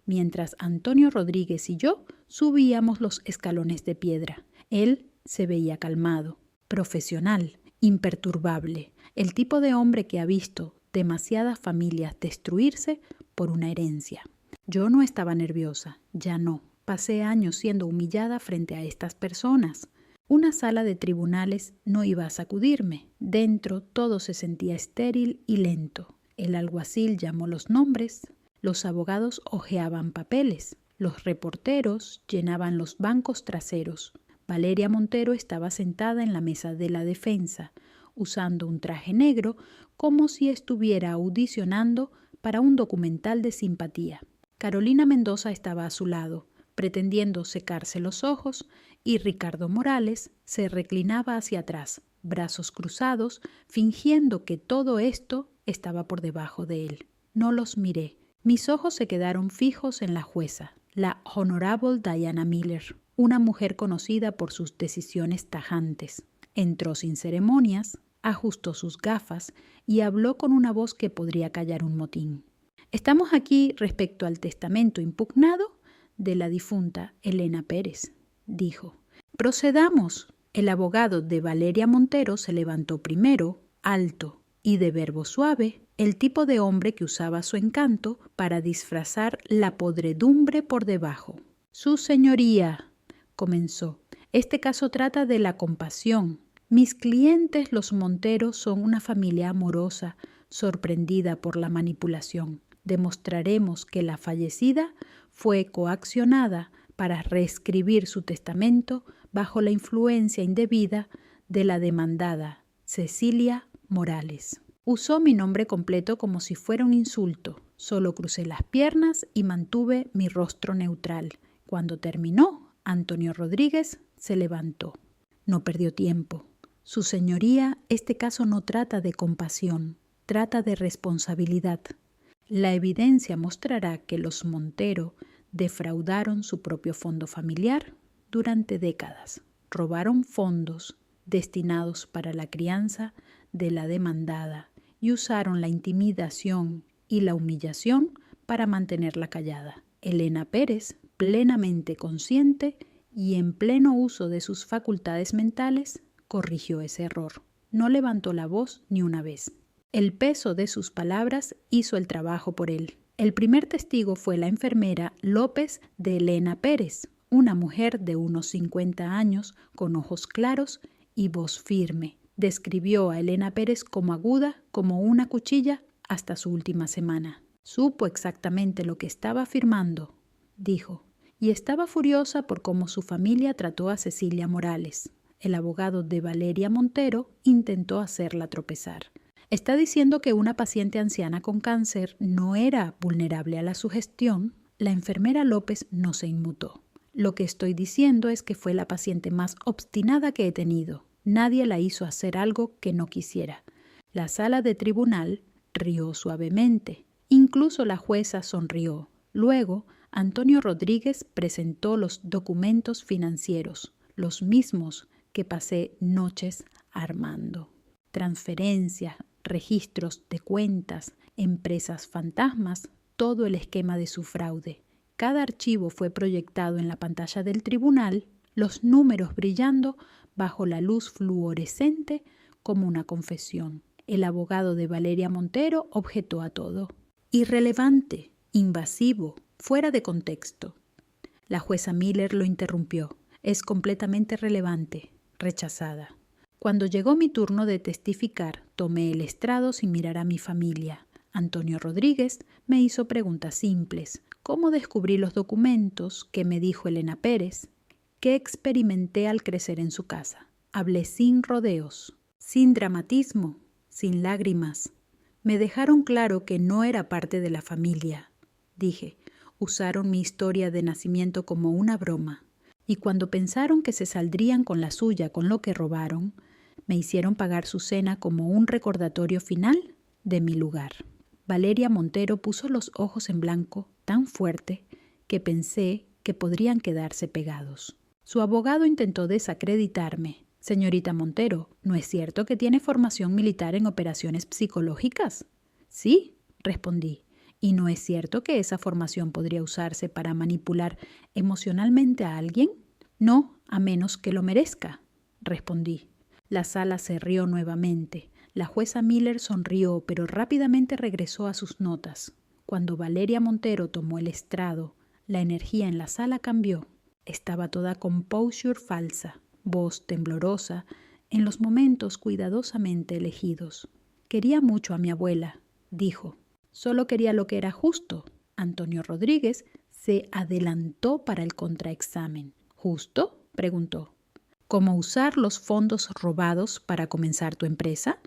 mientras Antonio Rodríguez y yo subíamos los escalones de piedra. Él se veía calmado, profesional, imperturbable, el tipo de hombre que ha visto demasiadas familias destruirse por una herencia. Yo no estaba nerviosa, ya no. Pasé años siendo humillada frente a estas personas. Una sala de tribunales no iba a sacudirme. Dentro todo se sentía estéril y lento. El alguacil llamó los nombres. Los abogados hojeaban papeles. Los reporteros llenaban los bancos traseros. Valeria Montero estaba sentada en la mesa de la defensa, usando un traje negro como si estuviera audicionando para un documental de simpatía. Carolina Mendoza estaba a su lado, pretendiendo secarse los ojos, y Ricardo Morales se reclinaba hacia atrás, brazos cruzados, fingiendo que todo esto estaba por debajo de él. No los miré. Mis ojos se quedaron fijos en la jueza, la Honorable Diana Miller, una mujer conocida por sus decisiones tajantes. Entró sin ceremonias, ajustó sus gafas y habló con una voz que podría callar un motín. Estamos aquí respecto al testamento impugnado de la difunta Elena Pérez, dijo. Procedamos. El abogado de Valeria Montero se levantó primero, alto y de verbo suave, el tipo de hombre que usaba su encanto para disfrazar la podredumbre por debajo. Su señoría, comenzó, este caso trata de la compasión. Mis clientes, los Montero, son una familia amorosa, sorprendida por la manipulación. Demostraremos que la fallecida fue coaccionada para reescribir su testamento bajo la influencia indebida de la demandada Cecilia Morales. Usó mi nombre completo como si fuera un insulto. Solo crucé las piernas y mantuve mi rostro neutral. Cuando terminó, Antonio Rodríguez se levantó. No perdió tiempo. Su señoría, este caso no trata de compasión, trata de responsabilidad. La evidencia mostrará que los Montero defraudaron su propio fondo familiar durante décadas. Robaron fondos destinados para la crianza de la demandada y usaron la intimidación y la humillación para mantenerla callada. Elena Pérez, plenamente consciente y en pleno uso de sus facultades mentales, corrigió ese error. No levantó la voz ni una vez. El peso de sus palabras hizo el trabajo por él. El primer testigo fue la enfermera López de Elena Pérez, una mujer de unos 50 años con ojos claros y voz firme. Describió a Elena Pérez como aguda, como una cuchilla, hasta su última semana. Supo exactamente lo que estaba afirmando, dijo, y estaba furiosa por cómo su familia trató a Cecilia Morales. El abogado de Valeria Montero intentó hacerla tropezar. ¿Está diciendo que una paciente anciana con cáncer no era vulnerable a la sugestión? La enfermera López no se inmutó. Lo que estoy diciendo es que fue la paciente más obstinada que he tenido. Nadie la hizo hacer algo que no quisiera. La sala de tribunal rió suavemente. Incluso la jueza sonrió. Luego, Antonio Rodríguez presentó los documentos financieros, los mismos que pasé noches armando. Transferencias, registros de cuentas, empresas fantasmas, todo el esquema de su fraude. Cada archivo fue proyectado en la pantalla del tribunal, los números brillando bajo la luz fluorescente como una confesión. El abogado de Valeria Montero objetó a todo. Irrelevante, invasivo, fuera de contexto. La jueza Miller lo interrumpió. Es completamente relevante. Rechazada. Cuando llegó mi turno de testificar, tomé el estrado sin mirar a mi familia. Antonio Rodríguez me hizo preguntas simples. ¿Cómo descubrí los documentos? ¿Qué me dijo Elena Pérez? ¿Qué experimenté al crecer en su casa? Hablé sin rodeos, sin dramatismo, sin lágrimas. Me dejaron claro que no era parte de la familia. Dije, usaron mi historia de nacimiento como una broma. Y cuando pensaron que se saldrían con la suya con lo que robaron, me hicieron pagar su cena como un recordatorio final de mi lugar. Valeria Montero puso los ojos en blanco tan fuerte que pensé que podrían quedarse pegados. Su abogado intentó desacreditarme. Señorita Montero, ¿no es cierto que tiene formación militar en operaciones psicológicas? Sí, respondí. ¿Y no es cierto que esa formación podría usarse para manipular emocionalmente a alguien? No, a menos que lo merezca, respondí. La sala se rió nuevamente. La jueza Miller sonrió, pero rápidamente regresó a sus notas. Cuando Valeria Montero tomó el estrado, la energía en la sala cambió. Estaba toda composure falsa, voz temblorosa, en los momentos cuidadosamente elegidos. Quería mucho a mi abuela, dijo. Solo quería lo que era justo. Antonio Rodríguez se adelantó para el contraexamen. ¿Justo?, preguntó. ¿Cómo usar los fondos robados para comenzar tu empresa?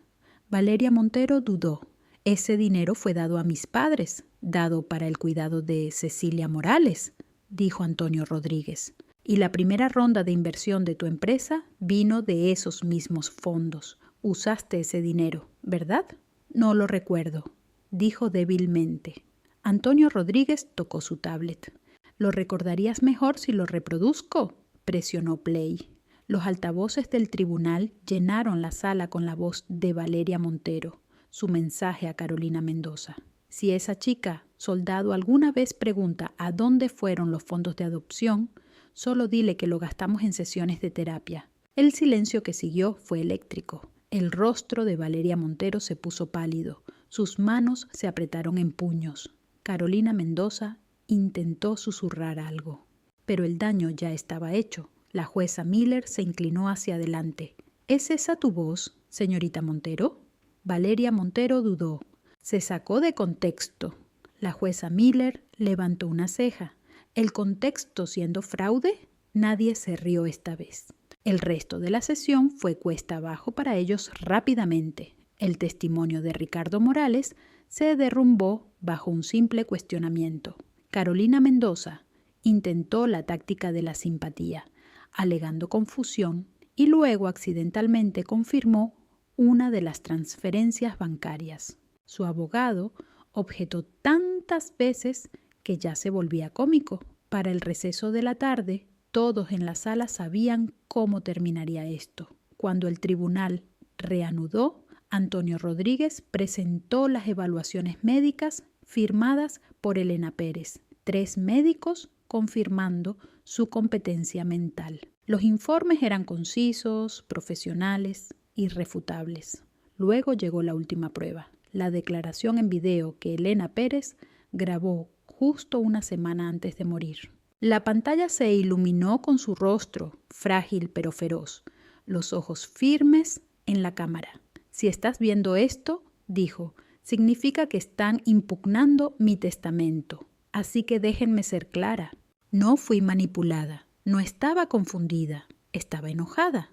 Valeria Montero dudó. Ese dinero fue dado a mis padres, dado para el cuidado de Cecilia Morales, dijo Antonio Rodríguez. Y la primera ronda de inversión de tu empresa vino de esos mismos fondos. Usaste ese dinero, ¿verdad? No lo recuerdo, dijo débilmente. Antonio Rodríguez tocó su tablet. ¿Lo recordarías mejor si lo reproduzco? Presionó play. Los altavoces del tribunal llenaron la sala con la voz de Valeria Montero, su mensaje a Carolina Mendoza. Si esa chica, soldado, alguna vez pregunta a dónde fueron los fondos de adopción, solo dile que lo gastamos en sesiones de terapia. El silencio que siguió fue eléctrico. El rostro de Valeria Montero se puso pálido. Sus manos se apretaron en puños. Carolina Mendoza intentó susurrar algo, pero el daño ya estaba hecho. La jueza Miller se inclinó hacia adelante. ¿Es esa tu voz, señorita Montero? Valeria Montero dudó. Se sacó de contexto. La jueza Miller levantó una ceja. ¿El contexto siendo fraude? Nadie se rió esta vez. El resto de la sesión fue cuesta abajo para ellos rápidamente. El testimonio de Ricardo Morales se derrumbó bajo un simple cuestionamiento. Carolina Mendoza intentó la táctica de la simpatía, alegando confusión, y luego accidentalmente confirmó una de las transferencias bancarias. Su abogado objetó tantas veces que ya se volvía cómico. Para el receso de la tarde, todos en la sala sabían cómo terminaría esto. Cuando el tribunal reanudó, Antonio Rodríguez presentó las evaluaciones médicas firmadas por Elena Pérez, 3 médicos confirmando su competencia mental. Los informes eran concisos, profesionales, irrefutables. Luego llegó la última prueba, la declaración en video que Elena Pérez grabó justo una semana antes de morir. La pantalla se iluminó con su rostro, frágil pero feroz, los ojos firmes en la cámara. Si estás viendo esto, dijo, significa que están impugnando mi testamento. Así que déjenme ser clara. No fui manipulada, no estaba confundida, estaba enojada.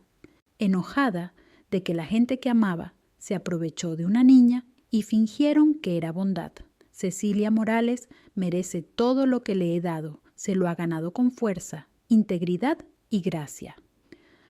Enojada de que la gente que amaba se aprovechó de una niña y fingieron que era bondad. Cecilia Morales merece todo lo que le he dado, se lo ha ganado con fuerza, integridad y gracia.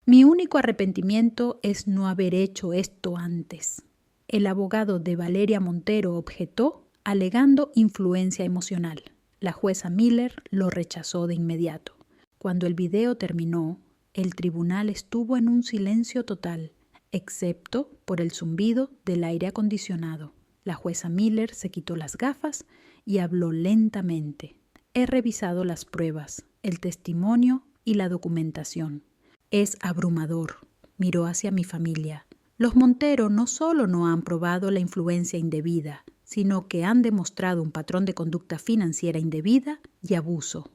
Mi único arrepentimiento es no haber hecho esto antes. El abogado de Valeria Montero objetó, alegando influencia emocional. La jueza Miller lo rechazó de inmediato. Cuando el video terminó, el tribunal estuvo en un silencio total, excepto por el zumbido del aire acondicionado. La jueza Miller se quitó las gafas y habló lentamente. He revisado las pruebas, el testimonio y la documentación. Es abrumador. Miró hacia mi familia. Los Montero no solo no han probado la influencia indebida, sino que han demostrado un patrón de conducta financiera indebida y abuso.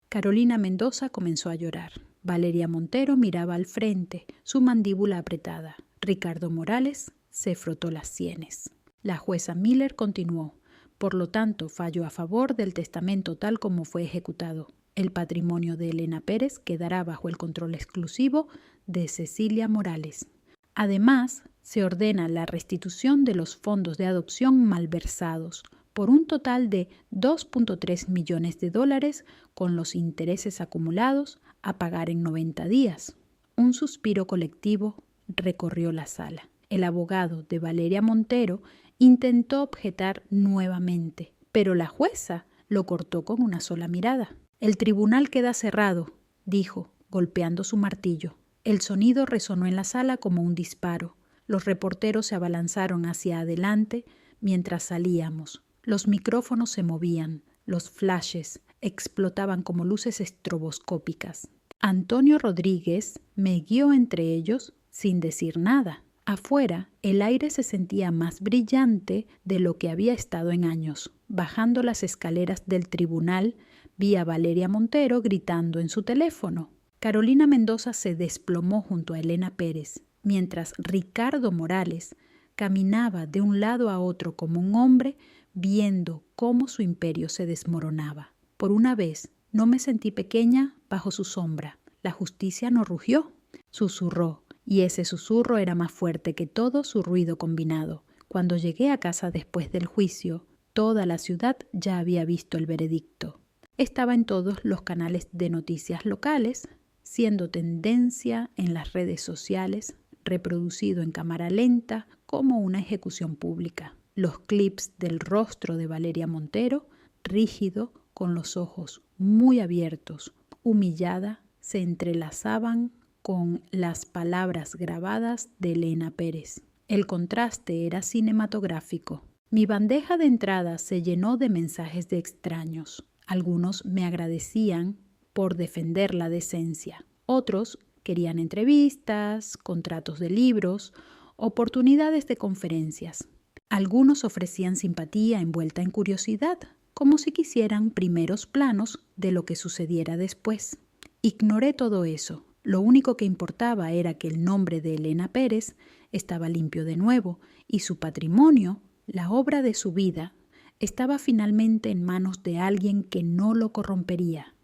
Carolina Mendoza comenzó a llorar. Valeria Montero miraba al frente, su mandíbula apretada. Ricardo Morales se frotó las sienes. La jueza Miller continuó. Por lo tanto, falló a favor del testamento tal como fue ejecutado. El patrimonio de Elena Pérez quedará bajo el control exclusivo de Cecilia Morales. Además, se ordena la restitución de los fondos de adopción malversados por un total de $2.3 millones con los intereses acumulados a pagar en 90 días. Un suspiro colectivo recorrió la sala. El abogado de Valeria Montero intentó objetar nuevamente, pero la jueza lo cortó con una sola mirada. El tribunal queda cerrado, dijo, golpeando su martillo. El sonido resonó en la sala como un disparo. Los reporteros se abalanzaron hacia adelante mientras salíamos. Los micrófonos se movían, los flashes explotaban como luces estroboscópicas. Antonio Rodríguez me guió entre ellos sin decir nada. Afuera, el aire se sentía más brillante de lo que había estado en años. Bajando las escaleras del tribunal, vi a Valeria Montero gritando en su teléfono. Carolina Mendoza se desplomó junto a Elena Pérez, mientras Ricardo Morales caminaba de un lado a otro como un hombre viendo cómo su imperio se desmoronaba. Por una vez no me sentí pequeña bajo su sombra. La justicia no rugió, susurró, y ese susurro era más fuerte que todo su ruido combinado. Cuando llegué a casa después del juicio, toda la ciudad ya había visto el veredicto. Estaba en todos los canales de noticias locales, siendo tendencia en las redes sociales, reproducido en cámara lenta como una ejecución pública. Los clips del rostro de Valeria Montero, rígido, con los ojos muy abiertos, humillada, se entrelazaban con las palabras grabadas de Elena Pérez. El contraste era cinematográfico. Mi bandeja de entrada se llenó de mensajes de extraños. Algunos me agradecían por defender la decencia. Otros querían entrevistas, contratos de libros, oportunidades de conferencias. Algunos ofrecían simpatía envuelta en curiosidad, como si quisieran primeros planos de lo que sucediera después. Ignoré todo eso. Lo único que importaba era que el nombre de Elena Pérez estaba limpio de nuevo y su patrimonio, la obra de su vida, estaba finalmente en manos de alguien que no lo corrompería.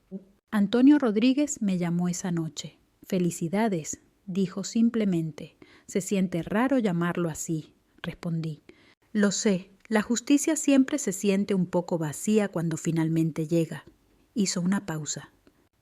Antonio Rodríguez me llamó esa noche. «Felicidades», dijo simplemente. «Se siente raro llamarlo así», respondí. «Lo sé, la justicia siempre se siente un poco vacía cuando finalmente llega». Hizo una pausa.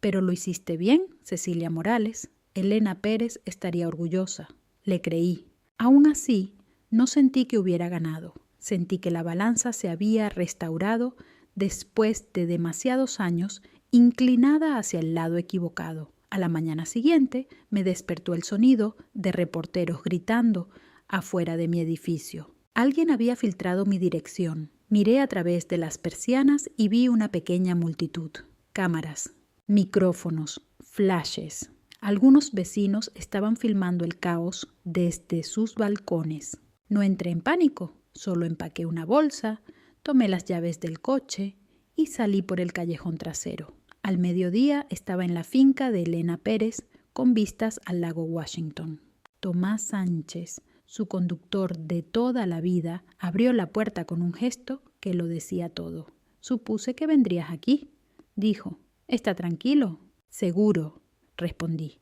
«Pero lo hiciste bien, Cecilia Morales. Elena Pérez estaría orgullosa». Le creí. Aún así, no sentí que hubiera ganado. Sentí que la balanza se había restaurado después de demasiados años inclinada hacia el lado equivocado. A la mañana siguiente me despertó el sonido de reporteros gritando afuera de mi edificio. Alguien había filtrado mi dirección. Miré a través de las persianas y vi una pequeña multitud. Cámaras, micrófonos, flashes. Algunos vecinos estaban filmando el caos desde sus balcones. No entré en pánico, solo empaqué una bolsa, tomé las llaves del coche y salí por el callejón trasero. Al mediodía estaba en la finca de Elena Pérez con vistas al lago Washington. Tomás Sánchez, su conductor de toda la vida, abrió la puerta con un gesto que lo decía todo. «Supuse que vendrías aquí», dijo. «¿Está tranquilo?» «Seguro», respondí.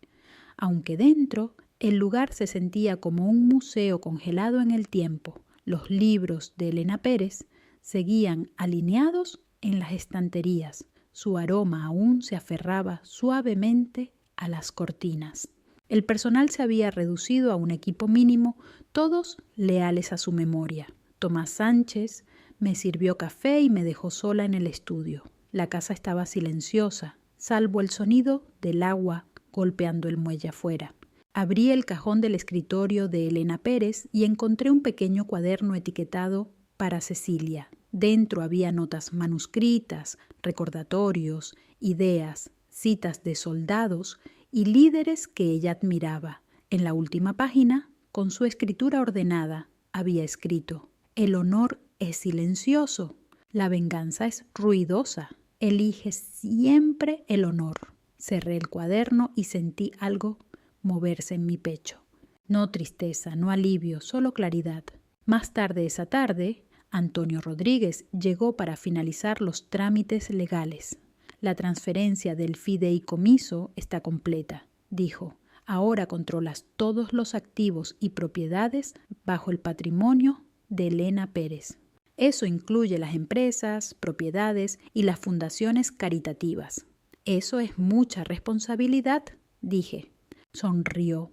Aunque dentro, el lugar se sentía como un museo congelado en el tiempo. Los libros de Elena Pérez seguían alineados en las estanterías. Su aroma aún se aferraba suavemente a las cortinas. El personal se había reducido a un equipo mínimo, todos leales a su memoria. Tomás Sánchez me sirvió café y me dejó sola en el estudio. La casa estaba silenciosa, salvo el sonido del agua golpeando el muelle afuera. Abrí el cajón del escritorio de Elena Pérez y encontré un pequeño cuaderno etiquetado para Cecilia. Dentro había notas manuscritas, recordatorios, ideas, citas de soldados y líderes que ella admiraba. En la última página, con su escritura ordenada, había escrito: el honor es silencioso, la venganza es ruidosa. Elige siempre el honor. Cerré el cuaderno y sentí algo moverse en mi pecho. No tristeza, no alivio, solo claridad. Más tarde esa tarde, Antonio Rodríguez llegó para finalizar los trámites legales. La transferencia del fideicomiso está completa, dijo. Ahora controlas todos los activos y propiedades bajo el patrimonio de Elena Pérez. Eso incluye las empresas, propiedades y las fundaciones caritativas. Eso es mucha responsabilidad, dije. Sonrió.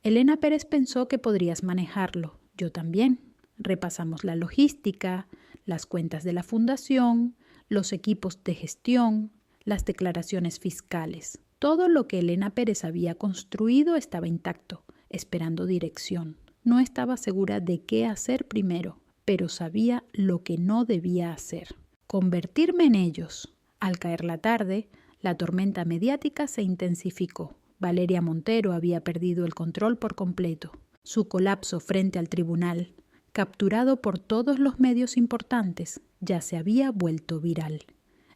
Elena Pérez pensó que podrías manejarlo. Yo también. Repasamos la logística, las cuentas de la fundación, los equipos de gestión, las declaraciones fiscales. Todo lo que Elena Pérez había construido estaba intacto, esperando dirección. No estaba segura de qué hacer primero, pero sabía lo que no debía hacer. Convertirme en ellos. Al caer la tarde, la tormenta mediática se intensificó. Valeria Montero había perdido el control por completo. Su colapso frente al tribunal, capturado por todos los medios importantes, ya se había vuelto viral.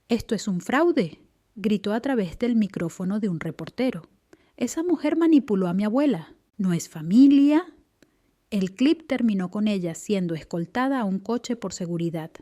«¿Esto es un fraude?», gritó a través del micrófono de un reportero. «Esa mujer manipuló a mi abuela. ¿No es familia?». El clip terminó con ella siendo escoltada a un coche por seguridad,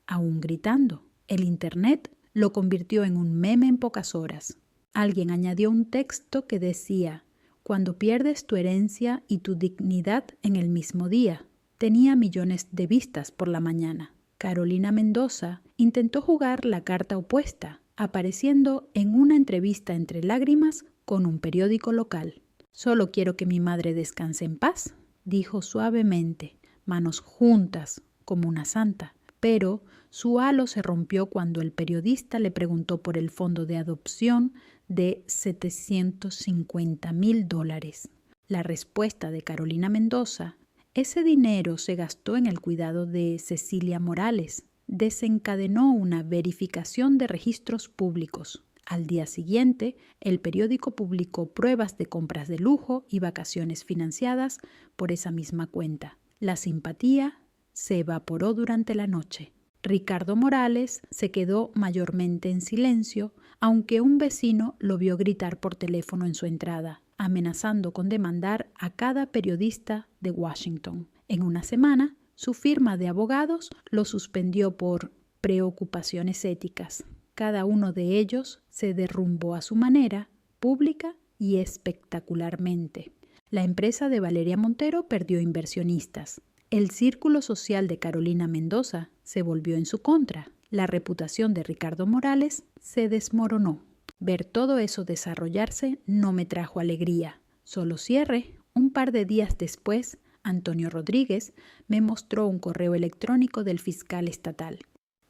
aún gritando. El Internet lo convirtió en un meme en pocas horas. Alguien añadió un texto que decía: «Cuando pierdes tu herencia y tu dignidad en el mismo día». Tenía millones de vistas por la mañana. Carolina Mendoza intentó jugar la carta opuesta, apareciendo en una entrevista entre lágrimas con un periódico local. «Solo quiero que mi madre descanse en paz», dijo suavemente, manos juntas como una santa. Pero su halo se rompió cuando el periodista le preguntó por el fondo de adopción de $750,000. La respuesta de Carolina Mendoza: «Ese dinero se gastó en el cuidado de Cecilia Morales», desencadenó una verificación de registros públicos. Al día siguiente, el periódico publicó pruebas de compras de lujo y vacaciones financiadas por esa misma cuenta. La simpatía se evaporó durante la noche. Ricardo Morales se quedó mayormente en silencio, aunque un vecino lo vio gritar por teléfono en su entrada, amenazando con demandar a cada periodista de Washington. En una semana, su firma de abogados lo suspendió por preocupaciones éticas. Cada uno de ellos se derrumbó a su manera, pública y espectacularmente. La empresa de Valeria Montero perdió inversionistas. El círculo social de Carolina Mendoza se volvió en su contra. La reputación de Ricardo Morales se desmoronó. Ver todo eso desarrollarse no me trajo alegría. Solo cierre. Un par de días después, Antonio Rodríguez me mostró un correo electrónico del fiscal estatal.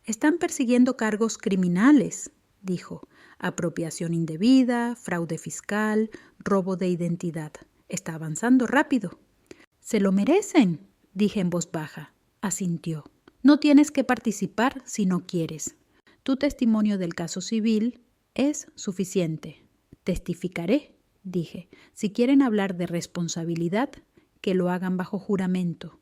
«Están persiguiendo cargos criminales», dijo. «Apropiación indebida, fraude fiscal, robo de identidad. Está avanzando rápido». «Se lo merecen», dije en voz baja. Asintió. «No tienes que participar si no quieres. Tu testimonio del caso civil es suficiente». «Testificaré», dije. «Si quieren hablar de responsabilidad, que lo hagan bajo juramento».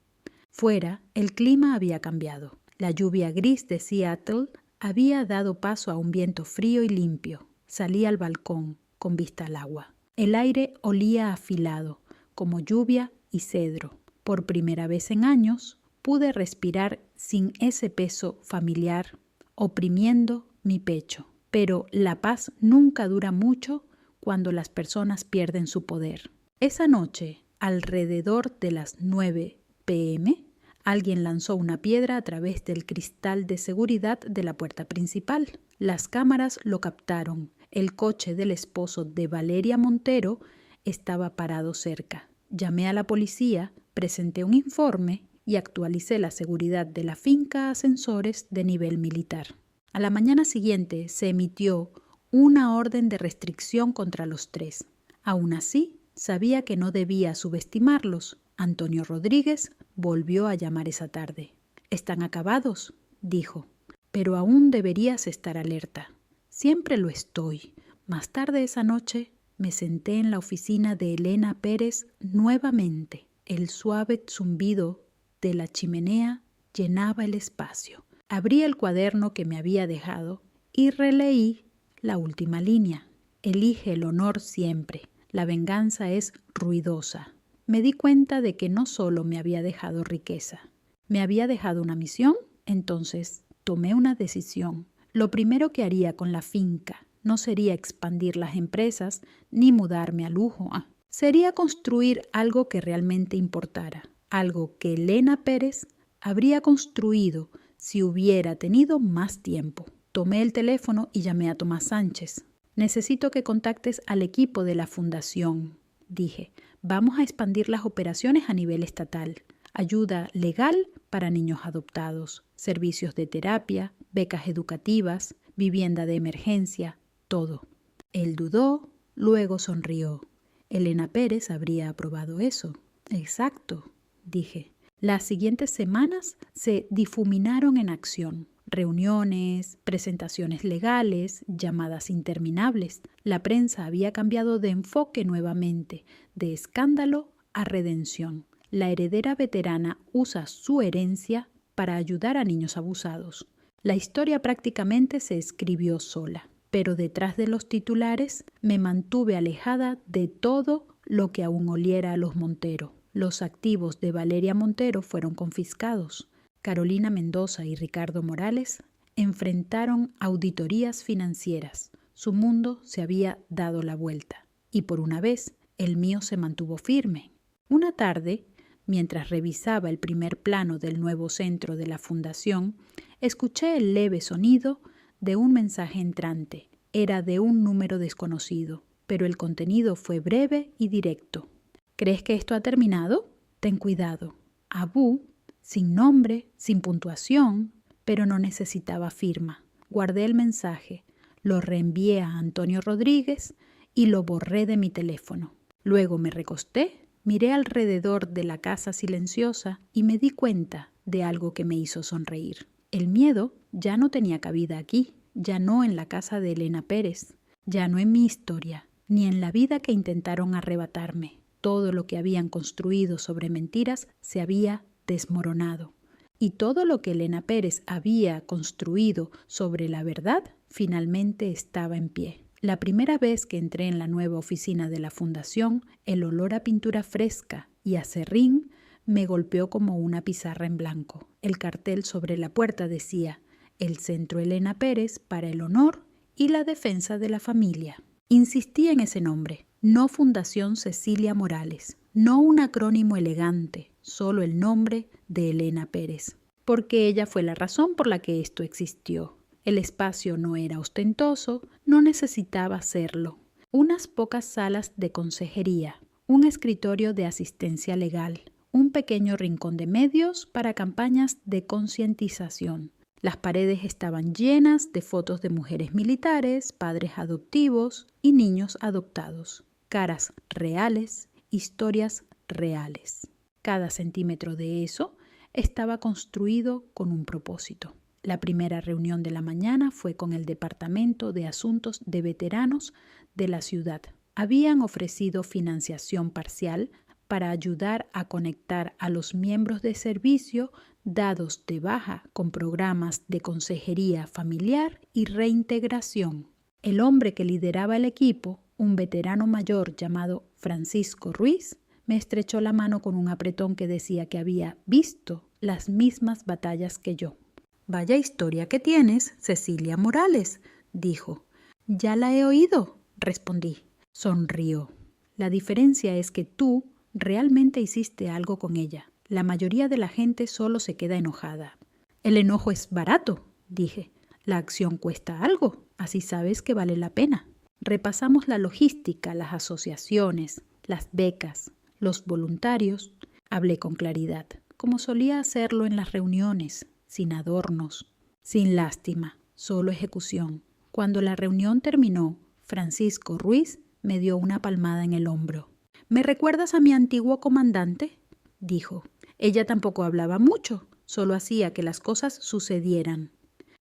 Fuera, el clima había cambiado. La lluvia gris de Seattle había dado paso a un viento frío y limpio. Salí al balcón, con vista al agua. El aire olía afilado, como lluvia y cedro. Por primera vez en años, pude respirar sin ese peso familiar oprimiendo mi pecho. Pero la paz nunca dura mucho cuando las personas pierden su poder. Esa noche, alrededor de las 9 p.m., alguien lanzó una piedra a través del cristal de seguridad de la puerta principal. Las cámaras lo captaron. El coche del esposo de Valeria Montero estaba parado cerca. Llamé a la policía, presenté un informe y actualicé la seguridad de la finca a sensores de nivel militar. A la mañana siguiente se emitió una orden de restricción contra los 3. Aún así, sabía que no debía subestimarlos. Antonio Rodríguez volvió a llamar esa tarde. «¿Están acabados?», dijo. «Pero aún deberías estar alerta». «Siempre lo estoy». Más tarde esa noche me senté en la oficina de Elena Pérez nuevamente. El suave zumbido de la chimenea llenaba el espacio. Abrí el cuaderno que me había dejado y releí la última línea. «Elige el honor siempre. La venganza es ruidosa». Me di cuenta de que no solo me había dejado riqueza, me había dejado una misión. Entonces tomé una decisión. Lo primero que haría con la finca no sería expandir las empresas ni mudarme a lujo. Sería construir algo que realmente importara, algo que Elena Pérez habría construido si hubiera tenido más tiempo. Tomé el teléfono y llamé a Tomás Sánchez. «Necesito que contactes al equipo de la fundación», dije. «Vamos a expandir las operaciones a nivel estatal. Ayuda legal para niños adoptados, servicios de terapia, becas educativas, vivienda de emergencia, todo». Él dudó, luego sonrió. Elena Pérez habría aprobado eso. «Exacto», dije. Las siguientes semanas se difuminaron en acción. Reuniones, presentaciones legales, llamadas interminables. La prensa había cambiado de enfoque nuevamente, de escándalo a redención. La heredera veterana usa su herencia para ayudar a niños abusados. La historia prácticamente se escribió sola, pero detrás de los titulares me mantuve alejada de todo lo que aún oliera a los Montero. Los activos de Valeria Montero fueron confiscados. Carolina Mendoza y Ricardo Morales enfrentaron auditorías financieras. Su mundo se había dado la vuelta y por una vez el mío se mantuvo firme. Una tarde, mientras revisaba el primer plano del nuevo centro de la fundación, escuché el leve sonido de un mensaje entrante. Era de un número desconocido, pero el contenido fue breve y directo. «¿Crees que esto ha terminado? Ten cuidado. Abu, sin nombre, sin puntuación, pero no necesitaba firma». Guardé el mensaje, lo reenvié a Antonio Rodríguez y lo borré de mi teléfono. Luego me recosté, miré alrededor de la casa silenciosa y me di cuenta de algo que me hizo sonreír. El miedo ya no tenía cabida aquí, ya no en la casa de Elena Pérez, ya no en mi historia, ni en la vida que intentaron arrebatarme. Todo lo que habían construido sobre mentiras se había desmoronado. Y todo lo que Elena Pérez había construido sobre la verdad finalmente estaba en pie. La primera vez que entré en la nueva oficina de la fundación, el olor a pintura fresca y a serrín me golpeó como una pizarra en blanco. El cartel sobre la puerta decía: «El Centro Elena Pérez para el honor y la defensa de la familia». Insistí en ese nombre. No Fundación Cecilia Morales, no un acrónimo elegante, solo el nombre de Elena Pérez, porque ella fue la razón por la que esto existió. El espacio no era ostentoso, no necesitaba serlo. Unas pocas salas de consejería, un escritorio de asistencia legal, un pequeño rincón de medios para campañas de concientización. Las paredes estaban llenas de fotos de mujeres militares, padres adoptivos y niños adoptados. Caras reales, historias reales. Cada centímetro de eso estaba construido con un propósito. La primera reunión de la mañana fue con el Departamento de Asuntos de Veteranos de la ciudad. Habían ofrecido financiación parcial para ayudar a conectar a los miembros de servicio dados de baja con programas de consejería familiar y reintegración. El hombre que lideraba el equipo, un veterano mayor llamado Francisco Ruiz, me estrechó la mano con un apretón que decía que había visto las mismas batallas que yo. «Vaya historia que tienes, Cecilia Morales», dijo. «Ya la he oído», respondí. Sonrió. «La diferencia es que tú realmente hiciste algo con ella. La mayoría de la gente solo se queda enojada». «El enojo es barato», dije. «La acción cuesta algo, así sabes que vale la pena». Repasamos la logística, las asociaciones, las becas, los voluntarios. Hablé con claridad, como solía hacerlo en las reuniones, sin adornos, sin lástima. solo ejecución. Cuando la reunión terminó, Francisco Ruiz me dio una palmada en el hombro. ¿Me recuerdas a mi antiguo comandante?, dijo. Ella tampoco hablaba mucho, solo hacía que las cosas sucedieran.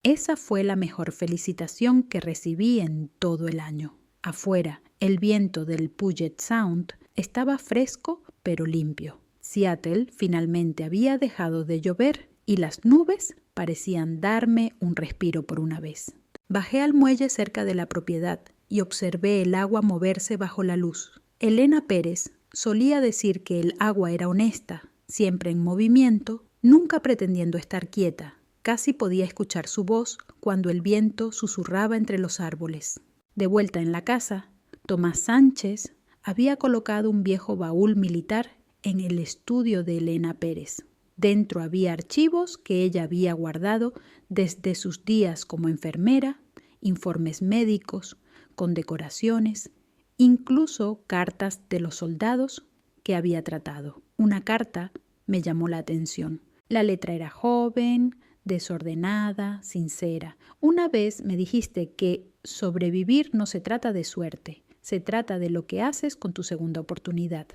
Esa fue la mejor felicitación que recibí en todo el año. Afuera, el viento del Puget Sound estaba fresco pero limpio. Seattle finalmente había dejado de llover y las nubes parecían darme un respiro por una vez. Bajé al muelle cerca de la propiedad y observé el agua moverse bajo la luz. Elena Pérez solía decir que el agua era honesta, siempre en movimiento, nunca pretendiendo estar quieta. Casi podía escuchar su voz cuando el viento susurraba entre los árboles. De vuelta en la casa, Tomás Sánchez había colocado un viejo baúl militar en el estudio de Elena Pérez. Dentro había archivos que ella había guardado desde sus días como enfermera, informes médicos, condecoraciones, incluso cartas de los soldados que había tratado. Una carta me llamó la atención. La letra era joven, desordenada, sincera. Una vez me dijiste que sobrevivir no se trata de suerte, se trata de lo que haces con tu segunda oportunidad.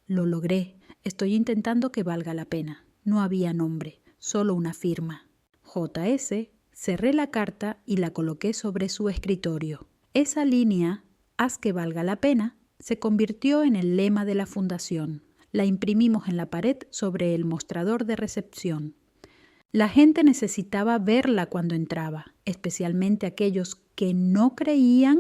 Lo logré. Estoy intentando que valga la pena. No había nombre, solo una firma. J.S. Cerré la carta y la coloqué sobre su escritorio. Esa línea, haz que valga la pena, se convirtió en el lema de la fundación. La imprimimos en la pared sobre el mostrador de recepción. La gente necesitaba verla cuando entraba, especialmente aquellos que no creían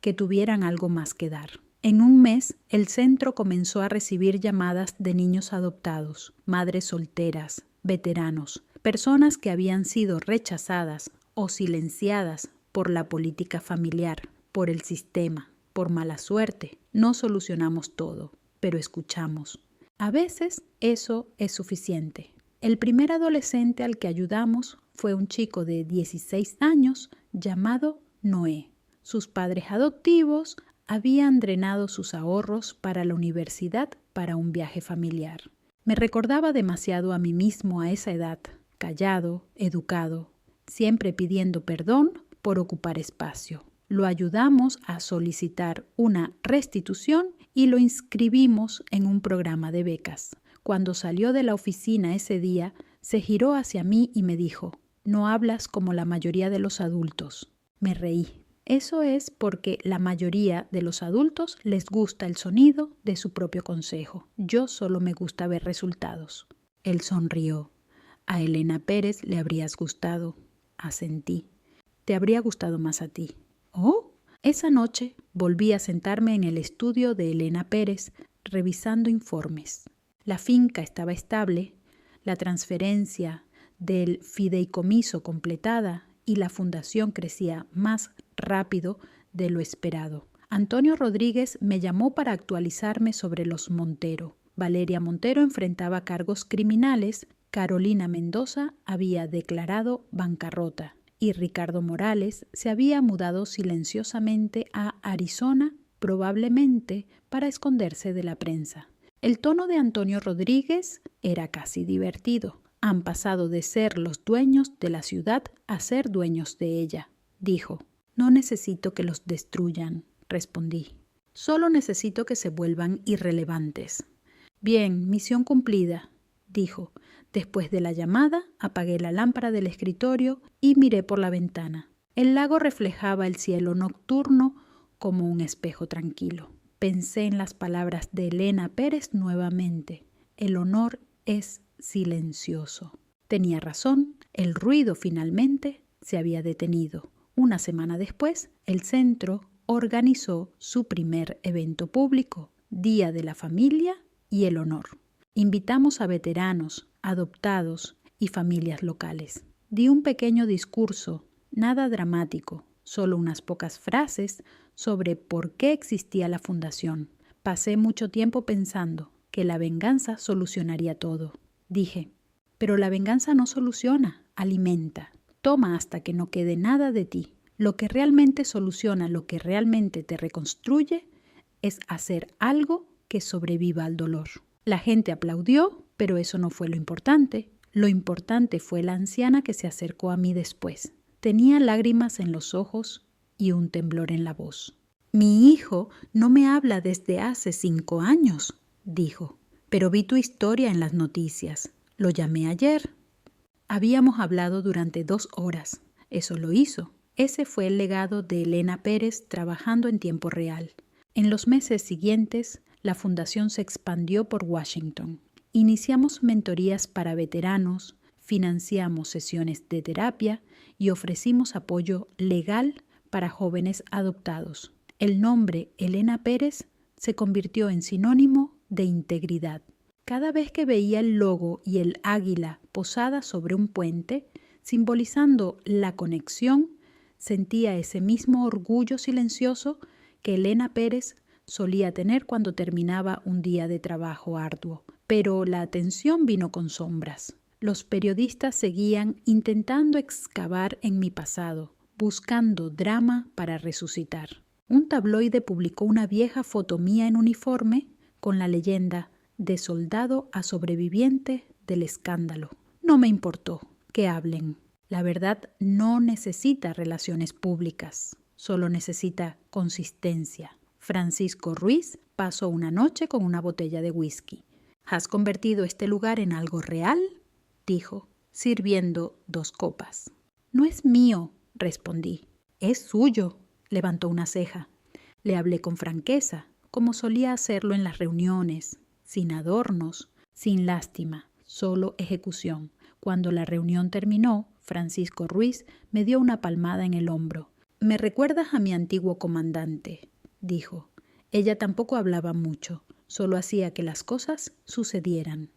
que tuvieran algo más que dar. En un mes, el centro comenzó a recibir llamadas de niños adoptados, madres solteras, veteranos, personas que habían sido rechazadas o silenciadas por la política familiar, por el sistema, por mala suerte. No solucionamos todo, pero escuchamos. A veces eso es suficiente. El primer adolescente al que ayudamos fue un chico de 16 años llamado Noé. Sus padres adoptivos habían drenado sus ahorros para la universidad para un viaje familiar. Me recordaba demasiado a mí mismo a esa edad, callado, educado, siempre pidiendo perdón por ocupar espacio. Lo ayudamos a solicitar una restitución y lo inscribimos en un programa de becas. Cuando salió de la oficina ese día, se giró hacia mí y me dijo: «No hablas como la mayoría de los adultos». Me reí. Eso es porque la mayoría de los adultos les gusta el sonido de su propio consejo. Yo solo me gusta ver resultados. Él sonrió. A Elena Pérez le habrías gustado. Asentí. Te habría gustado más a ti. ¿Oh? Esa noche volví a sentarme en el estudio de Elena Pérez, revisando informes. La finca estaba estable, la transferencia del fideicomiso completada y la fundación crecía más rápido de lo esperado. Antonio Rodríguez me llamó para actualizarme sobre los Montero. Valeria Montero enfrentaba cargos criminales, Carolina Mendoza había declarado bancarrota y Ricardo Morales se había mudado silenciosamente a Arizona, probablemente para esconderse de la prensa. El tono de Antonio Rodríguez era casi divertido. Han pasado de ser los dueños de la ciudad a ser dueños de ella, dijo. No necesito que los destruyan, respondí. Solo necesito que se vuelvan irrelevantes. Bien, misión cumplida, dijo. Después de la llamada, apagué la lámpara del escritorio y miré por la ventana. El lago reflejaba el cielo nocturno como un espejo tranquilo. Pensé en las palabras de Elena Pérez nuevamente. El honor es silencioso. Tenía razón, el ruido finalmente se había detenido. Una semana después, el centro organizó su primer evento público, Día de la Familia y el Honor. Invitamos a veteranos, adoptados y familias locales. Di un pequeño discurso, nada dramático, solo unas pocas frases sobre por qué existía la fundación. Pasé mucho tiempo pensando que la venganza solucionaría todo. Dije, pero la venganza no soluciona, alimenta. Toma hasta que no quede nada de ti. Lo que realmente soluciona, lo que realmente te reconstruye, es hacer algo que sobreviva al dolor. La gente aplaudió, pero eso no fue lo importante. Lo importante fue la anciana que se acercó a mí después. Tenía lágrimas en los ojos y un temblor en la voz. Mi hijo no me habla desde hace 5 años, dijo, pero vi tu historia en las noticias. Lo llamé ayer. Habíamos hablado durante 2 horas. Eso lo hizo. Ese fue el legado de Elena Pérez trabajando en tiempo real. En los meses siguientes, la fundación se expandió por Washington. Iniciamos mentorías para veteranos, financiamos sesiones de terapia y ofrecimos apoyo legal para jóvenes adoptados. El nombre Elena Pérez se convirtió en sinónimo de integridad. Cada vez que veía el logo y el águila posada sobre un puente, simbolizando la conexión, sentía ese mismo orgullo silencioso que Elena Pérez solía tener cuando terminaba un día de trabajo arduo. Pero la atención vino con sombras. Los periodistas seguían intentando excavar en mi pasado, buscando drama para resucitar. Un tabloide publicó una vieja foto mía en uniforme con la leyenda «De soldado a sobreviviente del escándalo». No me importó que hablen. La verdad no necesita relaciones públicas, solo necesita consistencia. Francisco Ruiz pasó una noche con una botella de whisky. ¿Has convertido este lugar en algo real?, dijo, sirviendo 2 copas. No es mío, respondí. Es suyo, levantó una ceja. Le hablé con franqueza, como solía hacerlo en las reuniones, sin adornos, sin lástima, solo ejecución. Cuando la reunión terminó, Francisco Ruiz me dio una palmada en el hombro. «Me recuerdas a mi antiguo comandante», dijo. Ella tampoco hablaba mucho, solo hacía que las cosas sucedieran.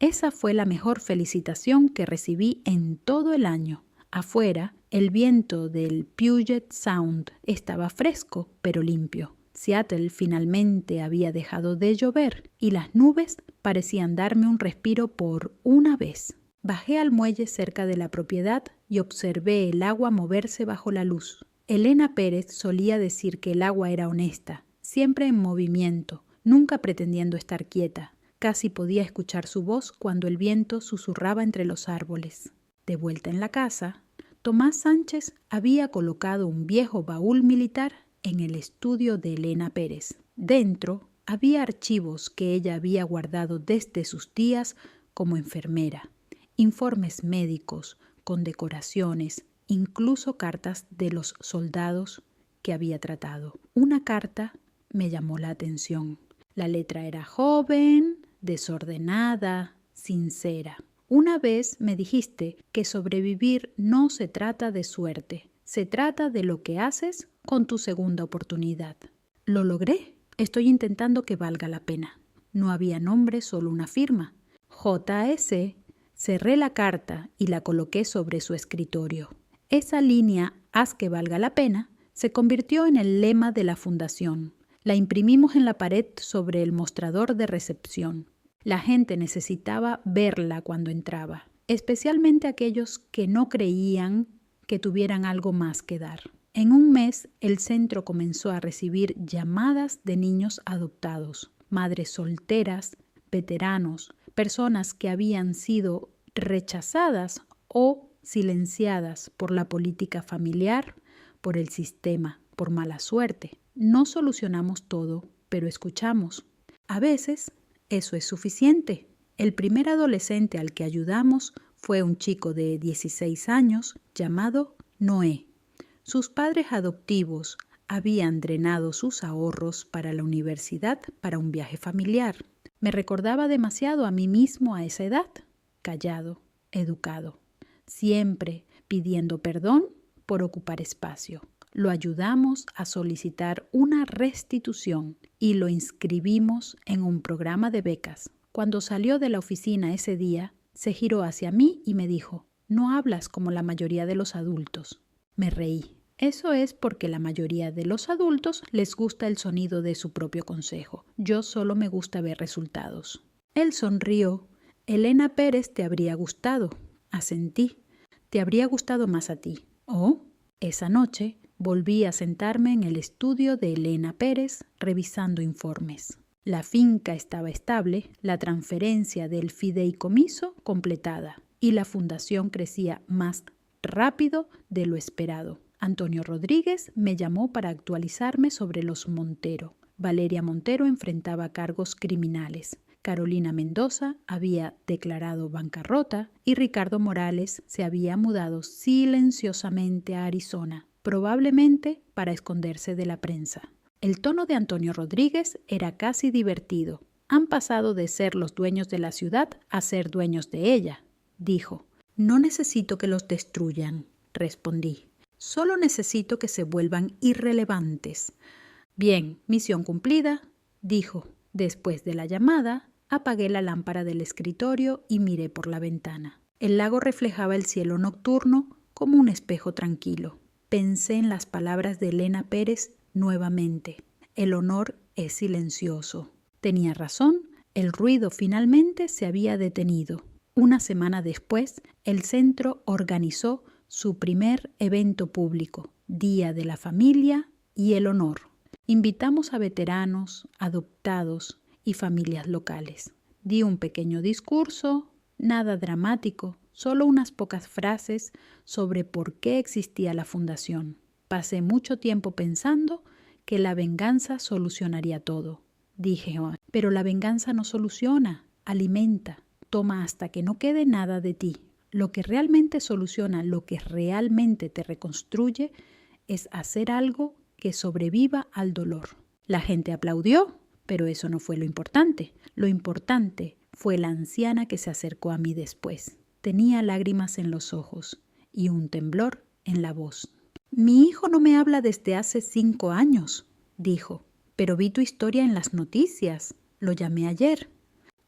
Esa fue la mejor felicitación que recibí en todo el año. Afuera, el viento del Puget Sound estaba fresco, pero limpio. Seattle finalmente había dejado de llover y las nubes parecían darme un respiro por una vez. Bajé al muelle cerca de la propiedad y observé el agua moverse bajo la luz. Elena Pérez solía decir que el agua era honesta, siempre en movimiento, nunca pretendiendo estar quieta. Casi podía escuchar su voz cuando el viento susurraba entre los árboles. De vuelta en la casa, Tomás Sánchez había colocado un viejo baúl militar en el estudio de Elena Pérez. Dentro había archivos que ella había guardado desde sus días como enfermera, informes médicos, condecoraciones, incluso cartas de los soldados que había tratado. Una carta me llamó la atención. La letra era joven, desordenada, sincera. Una vez me dijiste que sobrevivir no se trata de suerte, se trata de lo que haces con tu segunda oportunidad. Lo logré. Estoy intentando que valga la pena. No había nombre, solo una firma. J.S. Cerré la carta y la coloqué sobre su escritorio. Esa línea, haz que valga la pena, se convirtió en el lema de la fundación. La imprimimos en la pared sobre el mostrador de recepción. La gente necesitaba verla cuando entraba, especialmente aquellos que no creían que tuvieran algo más que dar. En un mes, el centro comenzó a recibir llamadas de niños adoptados, madres solteras, veteranos, personas que habían sido rechazadas o silenciadas por la política familiar, por el sistema, por mala suerte. No solucionamos todo, pero escuchamos. A veces, eso es suficiente. El primer adolescente al que ayudamos fue un chico de 16 años llamado Noé. Sus padres adoptivos habían drenado sus ahorros para la universidad para un viaje familiar. Me recordaba demasiado a mí mismo a esa edad, callado, educado, siempre pidiendo perdón por ocupar espacio. Lo ayudamos a solicitar una restitución y lo inscribimos en un programa de becas. Cuando salió de la oficina ese día, se giró hacia mí y me dijo, «No hablas como la mayoría de los adultos». Me reí. Eso es porque la mayoría de los adultos les gusta el sonido de su propio consejo. Yo solo me gusta ver resultados. Él sonrió. Elena Pérez te habría gustado. Asentí. Te habría gustado más a ti. Oh, esa noche volví a sentarme en el estudio de Elena Pérez revisando informes. La finca estaba estable, la transferencia del fideicomiso completada y la fundación crecía más rápido de lo esperado. Antonio Rodríguez me llamó para actualizarme sobre los Montero. Valeria Montero enfrentaba cargos criminales. Carolina Mendoza había declarado bancarrota y Ricardo Morales se había mudado silenciosamente a Arizona, probablemente para esconderse de la prensa. El tono de Antonio Rodríguez era casi divertido. Han pasado de ser los dueños de la ciudad a ser dueños de ella, dijo. No necesito que los destruyan, respondí. Solo necesito que se vuelvan irrelevantes. Bien, misión cumplida, dijo. Después de la llamada, apagué la lámpara del escritorio y miré por la ventana. El lago reflejaba el cielo nocturno como un espejo tranquilo. Pensé en las palabras de Elena Pérez nuevamente. El honor es silencioso. Tenía razón, el ruido finalmente se había detenido. Una semana después, el centro organizó su primer evento público, Día de la Familia y el Honor. Invitamos a veteranos, adoptados y familias locales. Di un pequeño discurso, nada dramático, solo unas pocas frases sobre por qué existía la fundación. Pasé mucho tiempo pensando que la venganza solucionaría todo. Dije, pero la venganza no soluciona, alimenta, toma hasta que no quede nada de ti. Lo que realmente soluciona, lo que realmente te reconstruye, es hacer algo que sobreviva al dolor. La gente aplaudió, pero eso no fue lo importante. Lo importante fue la anciana que se acercó a mí después. Tenía lágrimas en los ojos y un temblor en la voz. Mi hijo no me habla desde hace 5 años, dijo, pero vi tu historia en las noticias. Lo llamé ayer.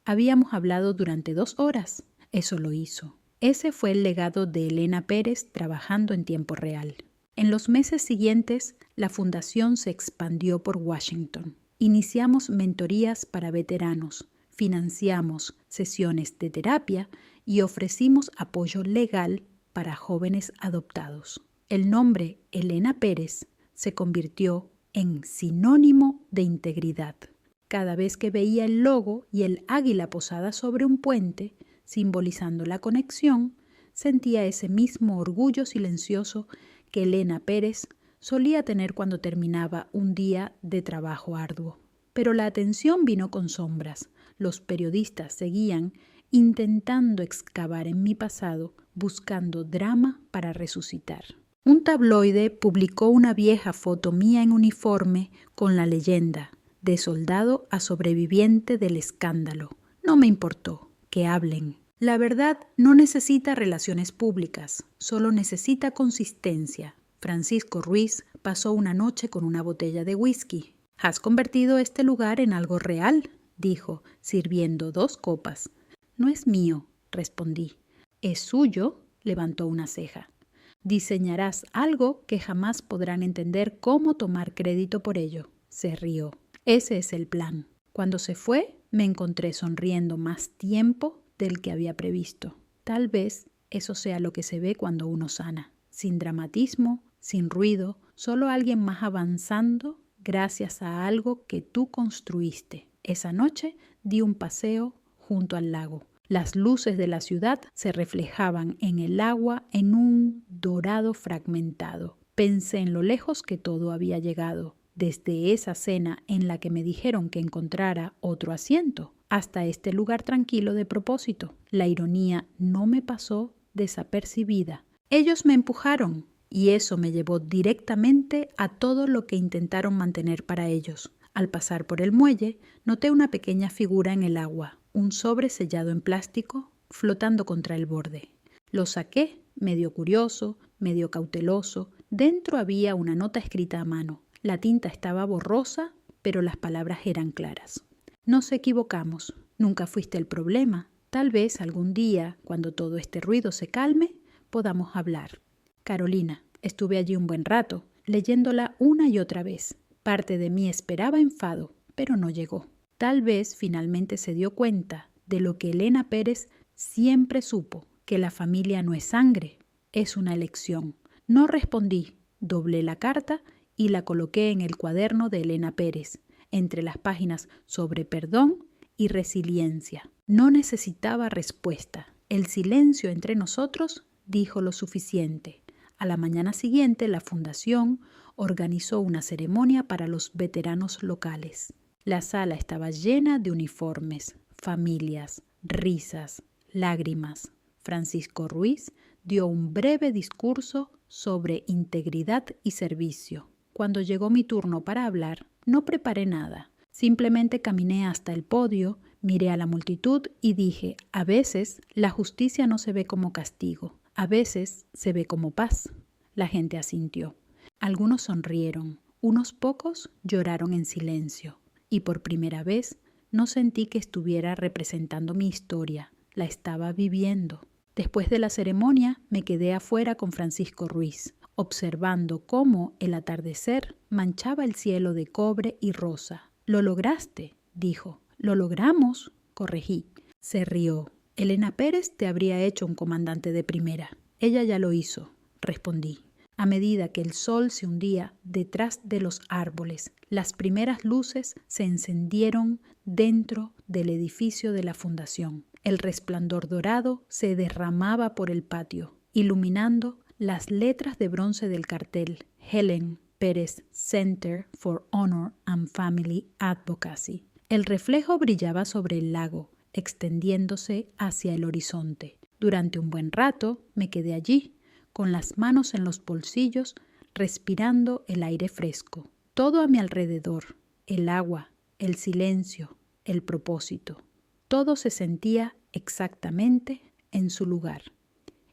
Habíamos hablado durante 2 horas. Eso lo hizo. Ese fue el legado de Elena Pérez trabajando en tiempo real. En los meses siguientes, la fundación se expandió por Washington. Iniciamos mentorías para veteranos, financiamos sesiones de terapia y ofrecimos apoyo legal para jóvenes adoptados. El nombre Elena Pérez se convirtió en sinónimo de integridad. Cada vez que veía el logo y el águila posada sobre un puente, simbolizando la conexión, sentía ese mismo orgullo silencioso que Elena Pérez solía tener cuando terminaba un día de trabajo arduo. Pero la atención vino con sombras. Los periodistas seguían intentando excavar en mi pasado, buscando drama para resucitar. Un tabloide publicó una vieja foto mía en uniforme con la leyenda de soldado a sobreviviente del escándalo. No me importó. Que hablen. La verdad no necesita relaciones públicas, solo necesita consistencia. Francisco Ruiz pasó una noche con una botella de whisky. «¿Has convertido este lugar en algo real?», dijo, sirviendo 2 copas. «No es mío», respondí. «¿Es suyo?», levantó una ceja. «Diseñarás algo que jamás podrán entender cómo tomar crédito por ello», se rió. «Ese es el plan». Cuando se fue, me encontré sonriendo más tiempo del que había previsto. Tal vez eso sea lo que se ve cuando uno sana. Sin dramatismo, sin ruido, solo alguien más avanzando gracias a algo que tú construiste. Esa noche di un paseo junto al lago. Las luces de la ciudad se reflejaban en el agua en un dorado fragmentado. Pensé en lo lejos que todo había llegado. Desde esa cena en la que me dijeron que encontrara otro asiento, hasta este lugar tranquilo de propósito. La ironía no me pasó desapercibida. Ellos me empujaron y eso me llevó directamente a todo lo que intentaron mantener para ellos. Al pasar por el muelle, noté una pequeña figura en el agua, un sobre sellado en plástico flotando contra el borde. Lo saqué, medio curioso, medio cauteloso. Dentro había una nota escrita a mano. La tinta estaba borrosa, pero las palabras eran claras. Nos equivocamos. Nunca fuiste el problema. Tal vez algún día, cuando todo este ruido se calme, podamos hablar. Carolina, estuve allí un buen rato, leyéndola una y otra vez. Parte de mí esperaba enfado, pero no llegó. Tal vez finalmente se dio cuenta de lo que Elena Pérez siempre supo, que la familia no es sangre, es una elección. No respondí, doblé la carta y la coloqué en el cuaderno de Elena Pérez, entre las páginas sobre perdón y resiliencia. No necesitaba respuesta. El silencio entre nosotros dijo lo suficiente. A la mañana siguiente, la fundación organizó una ceremonia para los veteranos locales. La sala estaba llena de uniformes, familias, risas, lágrimas. Francisco Ruiz dio un breve discurso sobre integridad y servicio. Cuando llegó mi turno para hablar, no preparé nada. Simplemente caminé hasta el podio, miré a la multitud y dije, a veces la justicia no se ve como castigo, a veces se ve como paz. La gente asintió. Algunos sonrieron, unos pocos lloraron en silencio. Y por primera vez no sentí que estuviera representando mi historia, la estaba viviendo. Después de la ceremonia me quedé afuera con Francisco Ruiz, observando cómo el atardecer manchaba el cielo de cobre y rosa. «Lo lograste», dijo. «Lo logramos», corregí. Se rió. «Elena Pérez te habría hecho un comandante de primera». «Ella ya lo hizo», respondí. A medida que el sol se hundía detrás de los árboles, las primeras luces se encendieron dentro del edificio de la fundación. El resplandor dorado se derramaba por el patio, iluminando las letras de bronce del cartel Helen Pérez Center for Honor and Family Advocacy. El reflejo brillaba sobre el lago, extendiéndose hacia el horizonte. Durante un buen rato me quedé allí, con las manos en los bolsillos, respirando el aire fresco. Todo a mi alrededor, el agua, el silencio, el propósito. Todo se sentía exactamente en su lugar.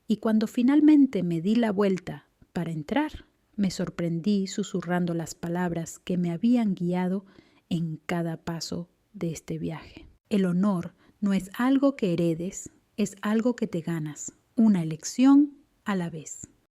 Y cuando finalmente me di la vuelta para entrar, me sorprendí susurrando las palabras que me habían guiado en cada paso de este viaje. El honor no es algo que heredes, es algo que te ganas, una elección a la vez.